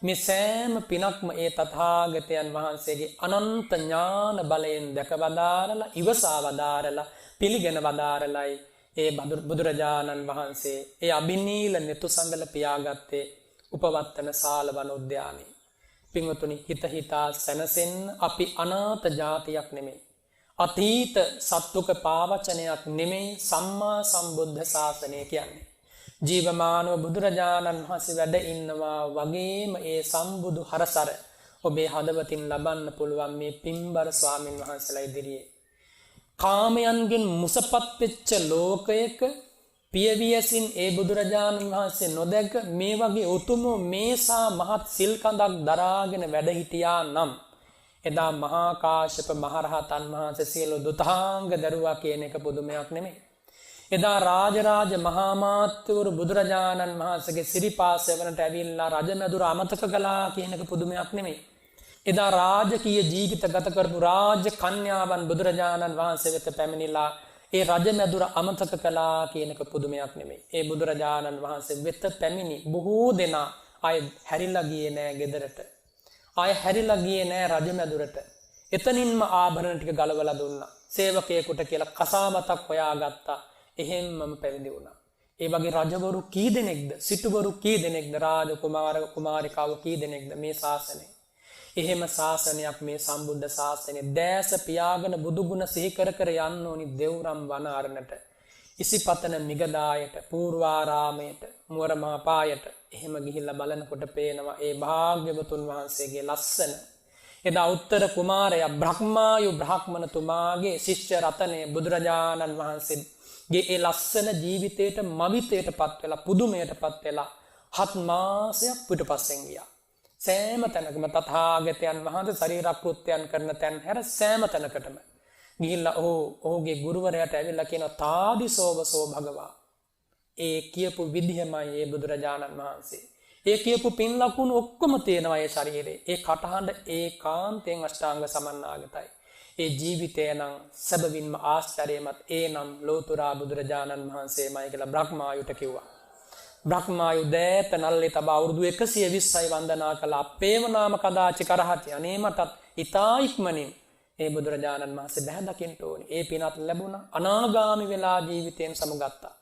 මේ සෑම පිනක්ම ඒ තථාගතයන් වහන්සේගේ අනන්ත ඥාන බලයෙන් දැකවදාරලා, ඉවසාවදාරලා, පිළිගෙන වදාරලයි ඒ බුදුරජාණන් වහන්සේ ඒ අබිනීල නෙතු සංගල පියාගත්තේ උපවත්තන සාලවන උද්‍යානයේ. පින්වතුනි, හිතා සැනසෙන්න අපි අනාථ ජාතියක් නෙමෙයි. අතීත සත්තුක පාවචනයක් නෙමෙයි සම්මා සම්බුද්ධ ශාසනය කියන්නේ. ජීවමානව බුදුරජාණන් වහන්සේ වැඩ ඉන්නවා වගේම ඒ සම්බුදු හරසර ඔබේ හදවතින් ලබන්න පුළුවන් මේ පින්බර ස්වාමින් වහන්සේලා ඉදිරියේ. කාමයන්ගෙන් මුසපත් වෙච්ච ලෝකයක පියවියසින් ඒ බුදුරජාණන් වහන්සේ නොදැක මේ වගේ උතුම් මේසා මහත් සිල් කඳක් දරාගෙන වැඩ හිටියා නම් එදා මහා කාශ්‍යප මහරහතන් වහන්සේ සියලු දුතාංග දරුවා කියන එක පුදුමයක් නෙමෙයි. එදා රාජරාජ මහා මාත්‍යවරු බුදුරජාණන් වහන්සේගේ සිරිපා සෙවණට ඇවිල්ලා රජමැදුර අමතක කළා කියන එක පුදුමයක් නෙමෙයි. එදා රාජකීය ජීවිත ගත කරපු රාජ කන්‍යාවන් බුදුරජාණන් වහන්සේ වෙත පැමිණිලා ඒ රජමැදුර අමතක කළා කියන එක පුදුමයක් නෙමෙයි. ඒ බුදුරජාණන් වහන්සේ වෙත පැමිණි බොහෝ දෙනා ආය හැරිලා ගියේ නෑ ගෙදරට. ආය හැරිලා ගියේ නෑ රජමැදුරට. එතනින්ම ආභරණ ටික ගලවලා දුන්නා. සේවකයෙකුට කියලා කසාවතක් හොයාගත්තා. එහෙම්මම පැවිදි වුණා. ඒ වගේ රජවරු කී දෙනෙක්ද, සිටුවරු කී දෙනෙක්ද, රාජ කුමාර කුමාරිකාවෝ කී දෙනෙක්ද මේ ශාසනය. එහෙම ශාසනයක් මේ සම්බුද්ධ ශාසනය. දැස පියාගෙන බුදු ගුණ සිහි කර කර යන්න ඕනි දෙව්රම් වනාරණට, ඉසිපතන මිගදායට, පූර්වාරාමයට, මුවරමාපායට. එහෙම ගිහිල්ලා බලනකොට පේනවා ඒ භාග්‍යවතුන් වහන්සේගේ ලස්සන. එදා උත්තර කුමාරයා බ්‍රහ්මායු බ්‍රාහ්මණතුමාගේ ශිෂ්‍ය රතනය බුදුරජාණන් වහන්සේගේ ඒ ලස්සන ජීවිතයට මවිතයට පත් වෙලා, පුදුමයට පත් වෙලා 7 මාසයක් පිටුපස්සෙන් ගියා. සෑම තැනකම තථාගතයන් වහන්සේ ශරීරාකෘත්‍යයන් කරන තැන් හැර සෑම තැනකටම ගිහිල්ලා ඔහුගේ ගුරුවරයාට ඇවිල්ලා කියනවා තාදිසෝවසෝ භගවා. ඒ කියපු විදිහමයි ඒ බුදුරජාණන් වහන්සේ. ඒ කියපු පින් ලකුණු ඔක්කොම තියෙනවා ඒ ශරීරේ. ඒ කටහඬ ඒකාන්තයෙන් අෂ්ටාංග සමන්නාගතයි. ඒ ජීවිතය නම් සැබවින්ම ආශ්චර්යමත්. ඒ නම් ලෝතුරා බුදුරජාණන් වහන්සේමයි කියලා බ්‍රහ්මායුට කිව්වා. බ්‍රහ්මායු දෑත නල්ලේ තබා අවුරුදු 120යි වන්දනා කළා. අපේම නාම කදාචි කරහති. අනේ මටත් ඊතා ඉක්මනින් ඒ බුදුරජාණන් වහන්සේ බැහැ දකින්න ඕනි. ඒ පිනත් ලැබුණා. අනාගාමි වෙලා ජීවිතයෙන් සමුගත්තා.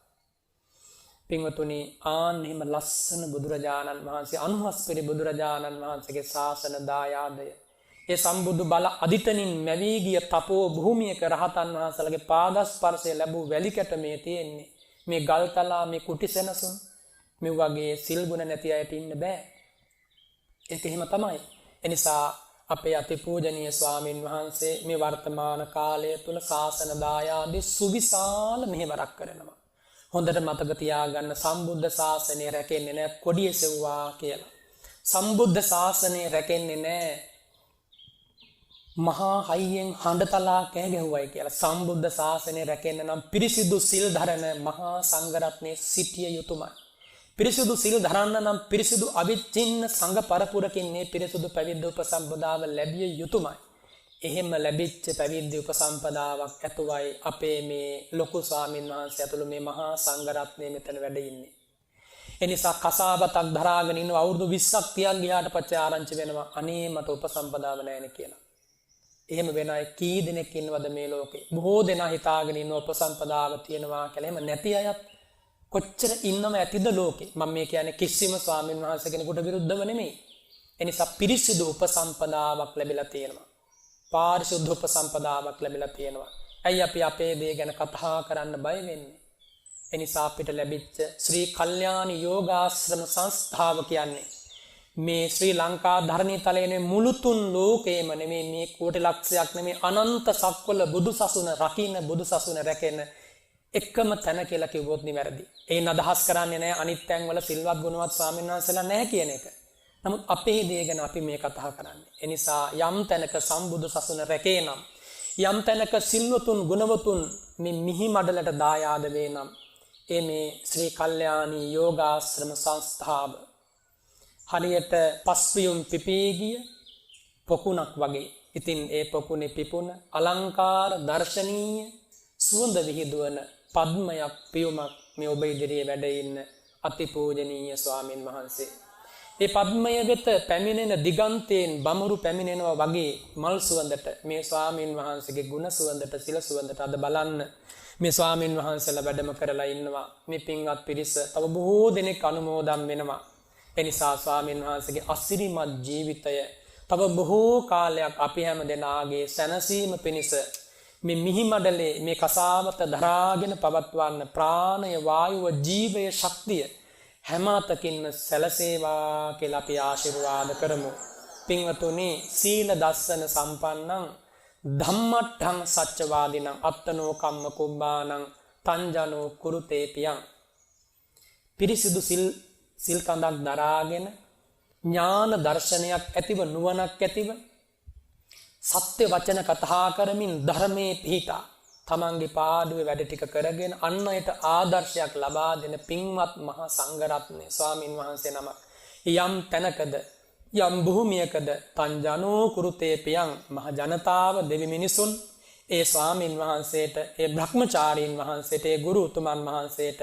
පින්වතුනි, ආන් එහෙම ලස්සන බුදුරජාණන් වහන්සේ, අනුහස්පිරි බුදුරජාණන් වහන්සේගේ ශාසන දායාදය, ඒ සම්බුදු බල අදිතනින් මැවී ගිය තපෝ භූමියක රහතන් වහන්සේලාගේ පාදස්පර්ශය ලැබූ වැලි කැට මේ තියෙන්නේ. මේ ගල්තලා, මේ කුටි සෙනසුන්, මේ වගේ සිල් ගුණ නැති අයට ඉන්න බෑ. ඒක එහෙම තමයි. එනිසා අපේ අතිපූජනීය ස්වාමින් වහන්සේ මේ වර්තමාන කාලය තුල ශාසන දායාදී සුවිශාල මෙහෙවරක් කරනවා. හොඳට මතක තියාගන්න, සම්බුද්ධ ශාසනය රැකෙන්නේ නැහැ කොඩිය සෙව්වා කියලා. සම්බුද්ධ ශාසනය රැකෙන්නේ නැහැ මහා හයියෙන් හඬතලා කෑ ගැහුවයි කියලා. සම්බුද්ධ ශාසනය රැකෙන්න නම් පිරිසිදු සිල් ධරන මහා සංඝරත්නයේ සිටිය යුතුමයි. පිරිසිදු සිල් ධරන්න නම් පිරිසිදු අවිච්ඡින්න සංඝ පරපුරකින් මේ පිරිසිදු පැවිද්ද උපසම්පදාව ලැබිය යුතුමයි. එහෙම ලැබිච්ච පැවිදි උපසම්පදාවක් ඇතුවයි අපේ මේ ලොකු ස්වාමින් වහන්සේ ඇතුළු මේ මහා සංඝරත්නය මෙතන වැඩ ඉන්නේ. එනිසා කසාවතක් දරාගෙන ඉන්න අවුරුදු 20ක් 30ක් ගියාට පස්සේ ආරංචි වෙනවා අනේ මට උපසම්පදාව නැහැනේ කියලා. එහෙම වෙන අය කී දෙනෙක් ඉන්නවද මේ ලෝකේ? බොහෝ දෙනා හිතාගෙන ඉන්න උපසම්පදාව තියෙනවා කියලා. එහෙම නැති අයත් කොච්චර ඉන්නම ඇතිද ලෝකේ? මම මේ කියන්නේ කිසිම ස්වාමින් වහන්සේ කෙනෙකුට විරුද්ධව නෙමෙයි. එනිසා පිරිසිදු උපසම්පදාවක් ලැබිලා තියෙනවා. පාරිශුද්ධ උපසම්පදාවක් ලැබිලා තියෙනවා. ඇයි අපි අපේ දේ ගැන කතා කරන්න බය වෙන්නේ? එනිසා අපිට ලැබිච්ච ශ්‍රී කල්යාණි යෝගාශ්‍රම සංස්ථාව කියන්නේ මේ ශ්‍රී ලංකා ධර්ණී තලයේ මුළු තුන් ලෝකේම නෙමෙයි, මේ කෝටි ලක්ෂයක් නෙමෙයි, අනන්ත සක්වල බුදුසසුන රකින්න, බුදුසසුන රැකෙන එකම තැන කියලා කිව්වොත් නිවැරදි. ඒන අදහස් කරන්නේ නැහැ අනිත් තැන් වල සිල්වත් ගුණවත් ස්වාමීන් වහන්සේලා නැහැ කියන එක. නමුත් අපේ දේ ගැන අපි මේ කතා කරන්නේ. එනිසා යම් තැනක සම්බුදු සසුන රැකේ නම්, යම් තැනක සිල්වතුන් ගුණවතුන් මේ මිහි මඩලට දායාද වේ නම්, ඒ මේ ශ්‍රී කල්යාණී යෝගාශ්‍රම සංස්ථාව හරියට පස්පියුම් පිපී ගිය පොකුණක් වගේ. ඉතින් ඒ පොකුණේ පිපුණ අලංකාර දර්ශනීය සුවඳ විහිදුවන පද්මයක් පියුමක් මේ ඔබ ඉදිරියේ වැඩ ඉන්න අතිපූජනීය ස්වාමින් වහන්සේ. ඒ පද්මය වෙත පැමිණෙන දිගන්තයෙන් බමුරු පැමිණෙනවා වගේ මල් සුවඳට, මේ ස්වාමින් වහන්සේගේ ගුණ සුවඳට, සිල සුවඳට අද බලන්න මේ ස්වාමින් වහන්සේලා වැඩම කරලා ඉන්නවා. මේ පින්වත් පිරිස තව බොහෝ දෙනෙක් අනුමෝදන් වෙනවා. එනිසා ස්වාමින් වහන්සේගේ අසිරිමත් ජීවිතය තව බොහෝ කාලයක් අපි හැම දෙනාගේ සැනසීම පිණිස මේ මිහි මඩලේ මේ කසාවත දරාගෙන පවත්වන්න ප්‍රාණය, වායුව, ජීවය, ශක්තිය හැම අතකින්ම සැලසේවා කියලා අපි ආශිර්වාද කරමු. පින්වතුනි, සීල දස්සන සම්පන්නං ධම්මට්ඨං සච්චවාදිනං අත්තනෝ කම්ම කුබ්බානං තංජනෝ කුරුතේ පියං. පිරිසිදු සිල් කඳක් දරාගෙන ඥාන දර්ශනයක් ඇතිව, නුවණක් ඇතිව සත්‍ය වචන කතා කරමින් ධර්මයේ පිහිටා තමන්ගේ පාඩුවේ වැඩ ටික කරගෙන අන් අයට ආදර්ශයක් ලබා දෙන පින්වත් මහා සංඝරත්නය ස්වාමින් වහන්සේ නමක් යම් තැනකද, යම් භූමියකද තංජනෝ කුරුතේ පියං, මහ ජනතාව, දෙවි මිනිසුන් ඒ ස්වාමින් වහන්සේට, ඒ බ්‍රහ්මචාරීන් වහන්සේට, ඒ ගුරු උතුමන් වහන්සේට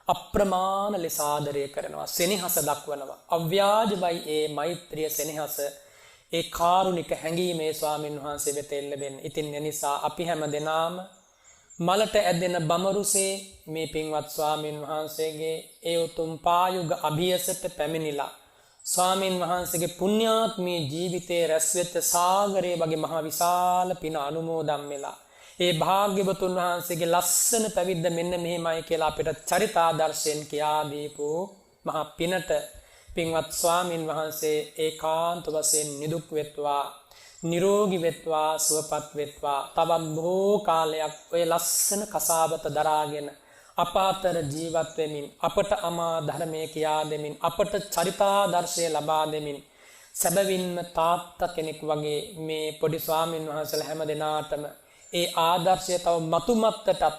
අප්‍රමාණ ලෙස ආදරය කරනවා, සෙනෙහස දක්වනවා. අව්‍යාජබයි ඒ මෛත්‍රිය, සෙනෙහස, ඒ කාරුණික හැඟීම මේ ස්වාමින් වහන්සේ වෙත එල්ලෙන්නේ. ඉතින් එනිසා අපි හැම දෙනාම මලට ඇදෙන බමරුසේ මේ පින්වත් ස්වාමින් වහන්සේගේ ඒ උතුම් පායුග අභියසට පැමිණිලා ස්වාමින් වහන්සේගේ පුණ්‍යාත්මී ජීවිතයේ රැස්වෙච්ච සාගරයේ වගේ මහා විශාල පින අනුමෝදන් වෙලා ඒ භාග්‍යවතුන් වහන්සේගේ ලස්සන පැවිද්ද මෙන්න මෙහෙමයි කියලා අපිට චරිතාදර්ශයෙන් කියා දීපු මහා පිනට පින්වත් ස්වාමින් වහන්සේ ඒකාන්ත වශයෙන් නිදුක් වෙත්වා නිරෝගී වෙත්වා සුවපත් වෙත්වා තවත් බොහෝ කාලයක් ඔය ලස්සන කසාවත දරාගෙන අප අතර ජීවත් වෙමින් අපට අමා ධර්මයේ කියා දෙමින් අපට චරිතාදර්ශය ලබා දෙමින් සැබවින්ම තාත්තා කෙනෙක් වගේ මේ පොඩි ස්වාමින් වහන්සේලා හැම දිනාටම ඒ ආදර්ශය තව මතුමත්තටත්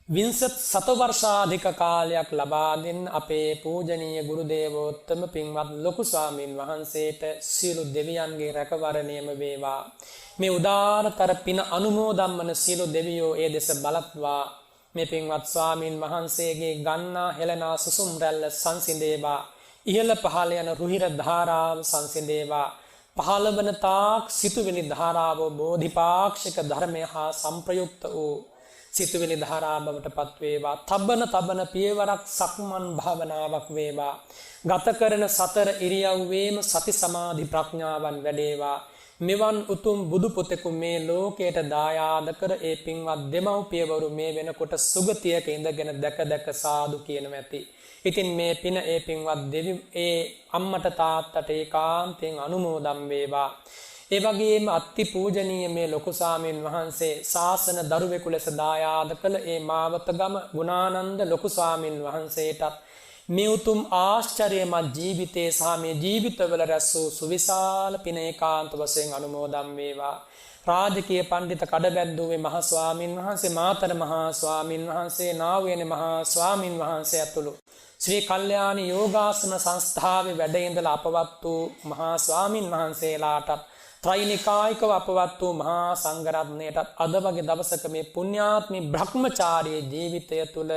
වින්සත් සතවර්ෂාධික කාලයක් ලබා දෙන්න අපේ පූජනීය ගුරු දේවෝත්තම පින්වත් ලොකු ස්වාමින් වහන්සේට සියලු දෙවියන්ගේ රැකවරණයම වේවා. මේ උදාරතර පින අනුමෝදන් වන සියලු දෙවියෝ ඒ දෙස බලත්වා මේ පින්වත් ස්වාමින් වහන්සේගේ ගන්නා හෙළනා සුසුම් රැල්ල සංසිඳේවා. ඉහළ පහළ යන රුහිර ධාරාව සංසිඳේවා. පහළ වන තාක් සිතුවිලි ධාරාව බෝධිපාක්ෂික ධර්මය හා සංප්‍රයුක්ත වූ සිතුවිලි ධාරා බවට පත් වේවා. තබන පියවරක් සක්මන් භාවනාවක් වේවා. ගත කරන සතර ඉරියව්වේම සති සමාධි ප්‍රඥාවන් වැඩේවා. මෙවන් උතුම් බුදු පුතෙකු මේ ලෝකයට දායාද කර ඒ පින්වත් දෙමව්පියවරු මේ වෙනකොට සුගතියක ඉඳගෙන දැක සාදු කියනවා ඇති. ඉතින් මේ පින ඒ පින්වත් දෙවි ඒ අම්මට තාත්තට ඒකාන්තයෙන් අනුමෝදන් වේවා. ඒ වගේම අති පූජනීය මේ ලොකු ස්වාමීන් වහන්සේ ශාසන දරුවෙකු ලෙස දායාද කළ ඒ මාවතගම ගුණානන්ද ලොකු ස්වාමීන් වහන්සේටත් මේ උතුම් ආශ්චර්යමත් ජීවිතයේ සහ මේ ජීවිතවල රැස් වූ සුවිශාල පින ඒකාන්ත වශයෙන් අනුමෝදන් වේවා. රාජකීය පඬිත කඩබැද්දුවේ මහා ස්වාමීන් වහන්සේ, මාතර මහා ස්වාමීන් වහන්සේ, නාවයනේ මහා ස්වාමීන් වහන්සේ ඇතුළු ශ්‍රී කල්යාණ යෝගාසන සංස්ථාවේ වැඩ ඉඳලා අපවත් වූ මහා ස්වාමීන් වහන්සේලාටත් ත්‍රිනිකායිකව අපවත් වූ මහා සංඝරත්නයටත් අද වගේ දවසක මේ පුණ්‍යාත්මී බ්‍රහ්මචාරී ජීවිතය තුළ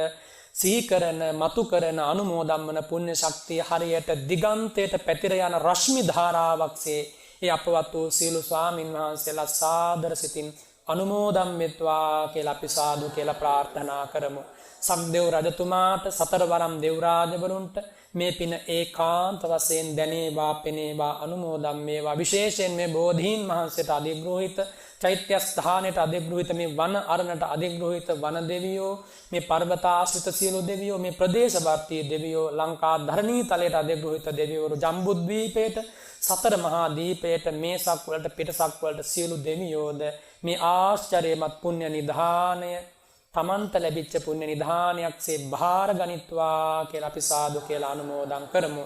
සීකරන මතු කරන අනුමෝදන් වන පුණ්‍ය ශක්තිය හරියට දිගන්තයට පැතිර යන රශ්මි ධාරාවක්සේ ඒ අපවත් වූ සීල ස්වාමින් වහන්සේලා සාදර සිතින් අනුමෝදන් වෙත්වා කියලා අපි සාදු කියලා ප්‍රාර්ථනා කරමු. සම්දේව් රජතුමාට සතරවරම් දේව් රාජවරුන්ට මේ පින ඒකාන්ත වශයෙන් දැනේවා පෙනේවා අනුමෝදන් වේවා. විශේෂයෙන් මේ බෝධීන් වහන්සේට අධිග්‍රහිත චෛත්‍ය ස්ථානයට අධිග්‍රහිත මේ වන අරණට අධිග්‍රහිත වන දෙවියෝ, මේ පර්වතාශ්‍රිත සියලු දෙවියෝ, මේ ප්‍රදේශවර්තී දෙවියෝ, ලංකා ධරණී තලයට අධිග්‍රහිත දෙවිවරු, ජම්බුද්වීපයට, සතර මහා දීපයට, මේ සක් වලට පිටසක් වලට සියලු දෙවියෝද මේ ආශ්චර්යමත් පුණ්‍ය නිධානය තමන්ට ලැබිච්ච පුණ්‍ය නිධානයක්සේ භාර ගනිත්වා කියලා අපි සාදු කියලා අනුමෝදන් කරමු.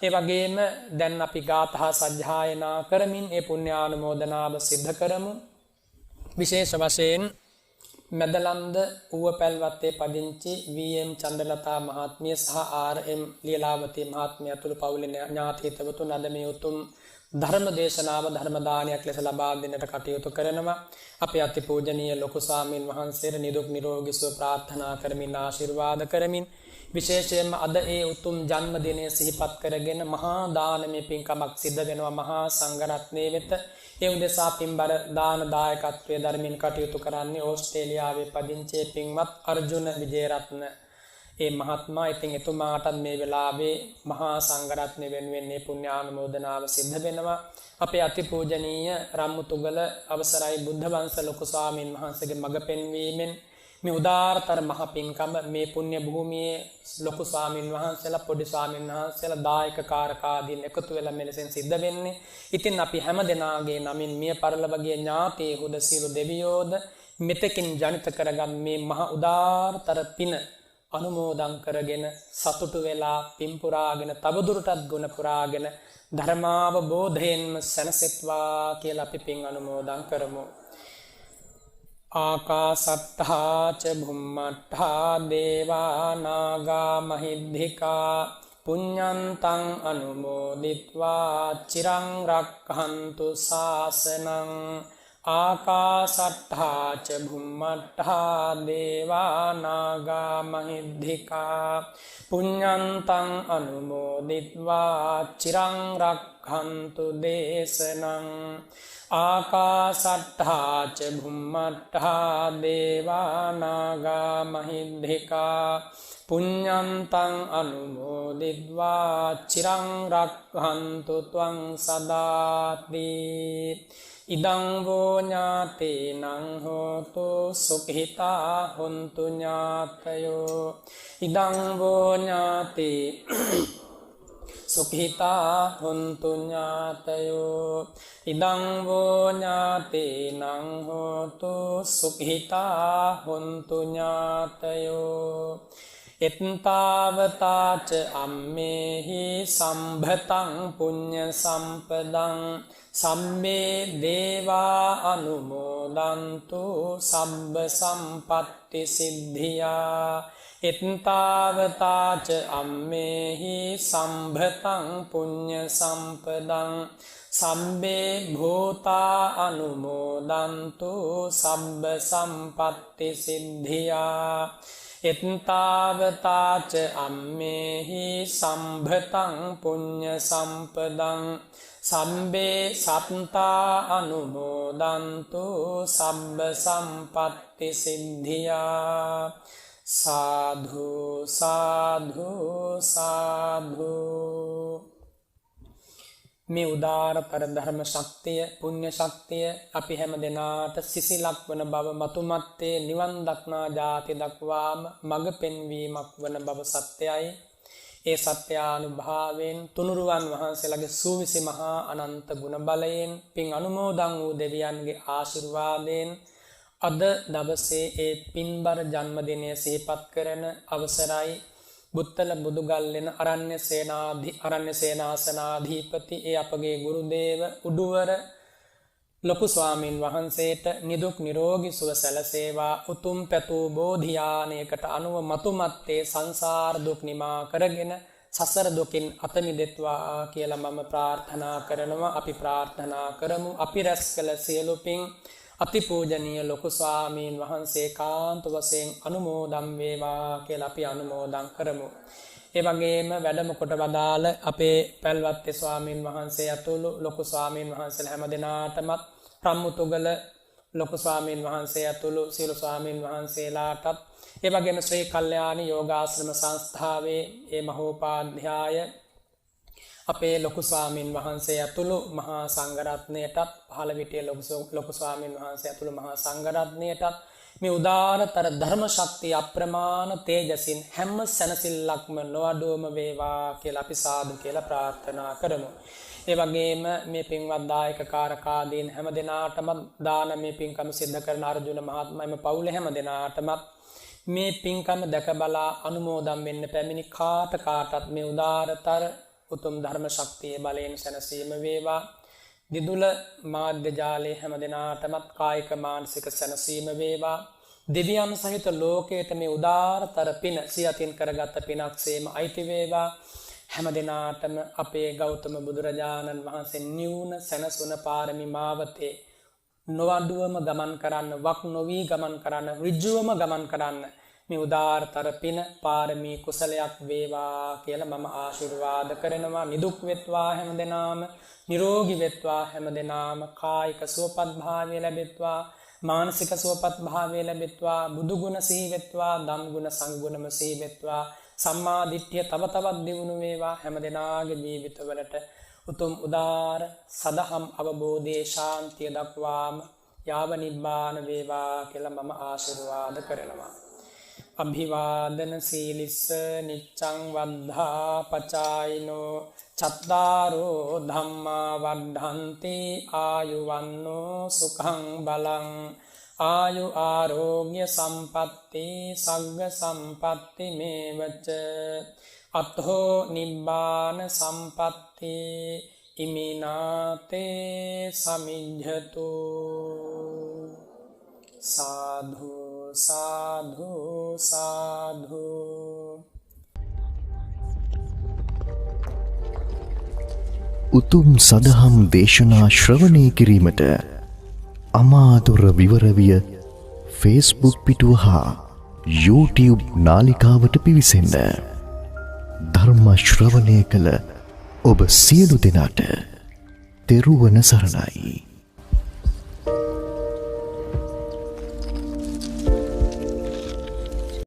ඒ වගේම දැන් අපි ගාථා සජ්ජායනා කරමින් ඒ පුණ්‍යානුමෝදනාව සිද්ධ කරමු. විශේෂ වශයෙන් මැදලන්ද ඌවපැල්වත්තේ පදිංචි VM චන්ද්‍රලතා මහත්මිය සහ RM ලීලාවතී මහත්මිය ඇතුළු පවුලේ ඥාතීතවතුන් අද මේ උතුම් ධර්ම දේශනාව ධර්ම දානයක් ලෙස ලබා දෙන්නට කටයුතු කරනවා. අපේ අති පූජනීය ලොකු ස්වාමීන් වහන්සේට නිදුක් නිරෝගී සුව ප්‍රාර්ථනා කරමින් ආශිර්වාද කරමින් විශේෂයෙන්ම අද ඒ උතුම් ජන්මදිනය සිහිපත් කරගෙන මහා දානමය පින්කමක් සිද්ධ වෙනවා මහා සංඝරත්නයේ වෙත. ඒ උදෙසා පින්බර දාන දායකත්වයේ ධර්මින් කටයුතු කරන්නේ ඕස්ට්‍රේලියාවේ පදිංචි පින්වත් අර්ජුන විජේරත්න ඒ මහත්මයා. ඉතින් එතුමාටත් මේ වෙලාවේ මහා සංඝරත්නය වෙනුවෙන් මේ පුණ්‍යානුමෝදනාව සිද්ධ වෙනවා. අපේ අති පූජනීය රම්මුතුගල අවසරයි බුද්ධ වංශ ලොකු ස්වාමීන් වහන්සේගේ මඟ පෙන්වීමෙන් මේ උදාාරතර මහ පින්කම මේ පුණ්‍ය භූමියේ ලොකු ස්වාමීන් වහන්සේලා පොඩි ස්වාමීන් වහන්සේලා දායක කාරකාදීන් එකතු වෙලා මෙලෙසින් සිද්ධ වෙන්නේ. ඉතින් අපි හැම දෙනාගේ නමින් මිය පරලොවගේ ඥාතීහුද සියලු දෙවියෝද මෙතකින් ජනිත කරගත් මේ මහ උදාාරතර පින අනුමෝදන් කරගෙන සතුටු වෙලා පින් පුරාගෙන තවදුරටත් ගුණ පුරාගෙන ධර්මාවබෝධයෙන්ම සැනසෙත්වා කියලා අපි පින් අනුමෝදන් කරමු. ආකාසත්තා ච භුම්මත්තා දේවා නාග මහිද්దికා පුඤ්ඤන්තං අනුමෝදිත්වා චිරං රක්ඛන්තු ශාසනං ආකාසට්ඨා ච භුම්මට්ඨා දේවා නාග මහිද්దికා පුඤ්ඤන්තං අනුමෝදිත්වා චිරං රක්ඛන්තු දේශනං ආකාසට්ඨා ච භුම්මට්ඨා දේවා නාග මහිද්దికා පුඤ්ඤන්තං අනුමෝදිත්වා චිරං රක්ඛන්තු ත්වං සදාති ඉදං වූ ඥාතේනං හෝතු සුඛිතා හොන්තු ඥාතයෝ ඉදං වූ ඥාති සුඛිතා හොන්තු ඥාතයෝ ඉදං වූ ඥාතේනං හෝතු සුඛිතා හොන්තු ඥාතයෝ එත්තාවතාච අම්මේහි සම්භතං පුඤ්ඤ සම්පදං සම්මේ දේවා අනුමෝදන්තු සබ්බ සම්පත්ති සිද්ධියා එත්තාවතාච අම්මේහි සම්භතං පුඤ්ඤ සම්පදං සම්බේ භූතා අනුමෝදන්තු සබ්බ සම්පත්ති සිද්ධියා එත්තාවතාච අම්මේහි සම්භතං පුඤ්ඤ සම්පදං සම්බේ සත්තා අනුමෝදන්තු සබ්බ සම්පත්ති සිද්ධියා සාධු සාධු සාධු මේ උදාර පරධර්ම ශක්තිය පුණ්‍ය ශක්තිය අපි හැම දෙනාට සිසිලක් වන බව මතුමත්තේ නිවන් දක්නා ජාති දක්වාම මඟ පෙන්වීමක් වන බව සත්‍යයි ඒ සත්‍යානුභාවයෙන් තුනුරුවන් වහන්සේලාගේ සූවිසි මහා අනන්ත ගුණ බලයෙන් පින් අනුමෝදන් වූ දෙවියන්ගේ ආශිර්වාදයෙන් අද දවසේ ඒ පින්බර ජන්මදිනය සිහිපත් කරන අවසරයි බුත්තල බුදුගල්ලෙන අරණ්‍ය සේනාසනාධිපති ඒ අපගේ ගුරු දේව උඩුවර ලොකු ස්වාමින් වහන්සේට නිදුක් නිරෝගී සුව සැලසේවා උතුම් පැතූ බෝධියානයකට අනුව මතුමත්තේ සංසාර දුක් නිමා කරගෙන සසර දුකින් අත මිදෙත්වා කියලා මම ප්‍රාර්ථනා කරනවා අපි ප්‍රාර්ථනා කරමු අපි රැස් කළ සියලු පින් අතිපූජනීය ලොකු ස්වාමීන් වහන්සේ කාන්ත වශයෙන් අනුමෝදන් වේවා කියලා අපි අනුමෝදන් කරමු. ඒ වගේම වැඩම කොට වදාළ අපේ පැල්වත්තේ ස්වාමීන් වහන්සේ ඇතුළු ලොකු ස්වාමීන් වහන්සේලා හැමදෙනාටම ප්‍රම්මුතුගල ලොකු ස්වාමීන් වහන්සේ ඇතුළු සියලු ස්වාමීන් වහන්සේලාටත් ඒ වගේම ශ්‍රී කල්යාණී යෝගාශ්‍රම සංස්ථාවේ ඒ මහෝපාධ්‍යාය අපේ ලොකු ස්වාමීන් වහන්සේ ඇතුළු මහා සංඝරත්නයටත් පහළ විටිය ලොකු ස්වාමීන් වහන්සේ ඇතුළු මහා සංඝරත්නයටත් මේ උදාරතර ධර්ම ශක්තිය අප්‍රමාණ තේජසින් හැම සැනසෙල්ලක්ම නොඅඩුවම වේවා කියලා අපි සාදු කියලා ප්‍රාර්ථනා කරමු. ඒ වගේම මේ පින්වත් දායක කාරකාදීන් හැම දිනාටම දානමය පින්කම සිද්ධ කරන අර්ජුන මහත්මයාම පවුලේ හැම දිනාටම මේ පින්කම දැක බලා අනුමෝදන් වෙන්න පැමිණි කාටත් මේ උදාරතර උතුම් ධර්ම ශක්තිය බලයෙන් සැනසීම වේවා. දිදුල මාධ්‍ය ජාලයේ හැම දිනාටමත් කායික මානසික සැනසීම වේවා. දෙවියන් සහිත ලෝකයට මේ උදාරතර පින සියතින් කරගත් පිනක්සේම අයිති වේවා. හැම දිනාටම අපේ ගෞතම බුදුරජාණන් වහන්සේ නිවුන සැනසුන පාරමී මාවතේ නොඅඩුවම ගමන් කරන්න, වක් නොවි ගමන් කරන්න, ඍජුවම ගමන් කරන්න මේ උදාරතර පින පාරමී කුසලයක් වේවා කියලා මම ආශිර්වාද කරනවා. නිදුක් වෙත්වා හැමදෙනාම, නිරෝගී වෙත්වා හැමදෙනාම, කායික සුවපත් භාවය ලැබෙත්වා, මානසික සුවපත් භාවය ලැබෙත්වා, බුදු ගුණ සිහි වෙත්වා, ධම් ගුණ සංඝ ගුණම සිහි වෙත්වා, සම්මා දිට්ඨිය තව තවත් දියුණු වේවා. හැමදෙනාගේ ජීවිතවලට උතුම් උදාර සදහම් අවබෝධයේ ශාන්තිය දක්වාම යාව නිබ්බාන වේවා කියලා මම ආශිර්වාද කරනවා. අභිවාදන සීලිස්ස නිච්ඡං වද්ධා පචායිනෝ චත්තාරෝ ධම්මා වද්ධන්ති ආයුවන්නෝ සුඛං බලං ආයු ආරෝග්‍ය සම්පatti සග්ග සම්පatti මේවච අත්ථෝ නිබ්බාන සම්පatti ඉමිනාතේ සමිඤ්ඤතු සාධු සාධු සාධු. උතුම් සදහම් දේශනා ශ්‍රවණය කිරීමට අමාදොර විවරවිය ෆේස්බුක් පිටුව හා YouTube නාලිකාවට පිවිසෙන්න. ධර්ම ශ්‍රවණය කළ ඔබ සියලු දෙනාට තෙරුවන සරණයි.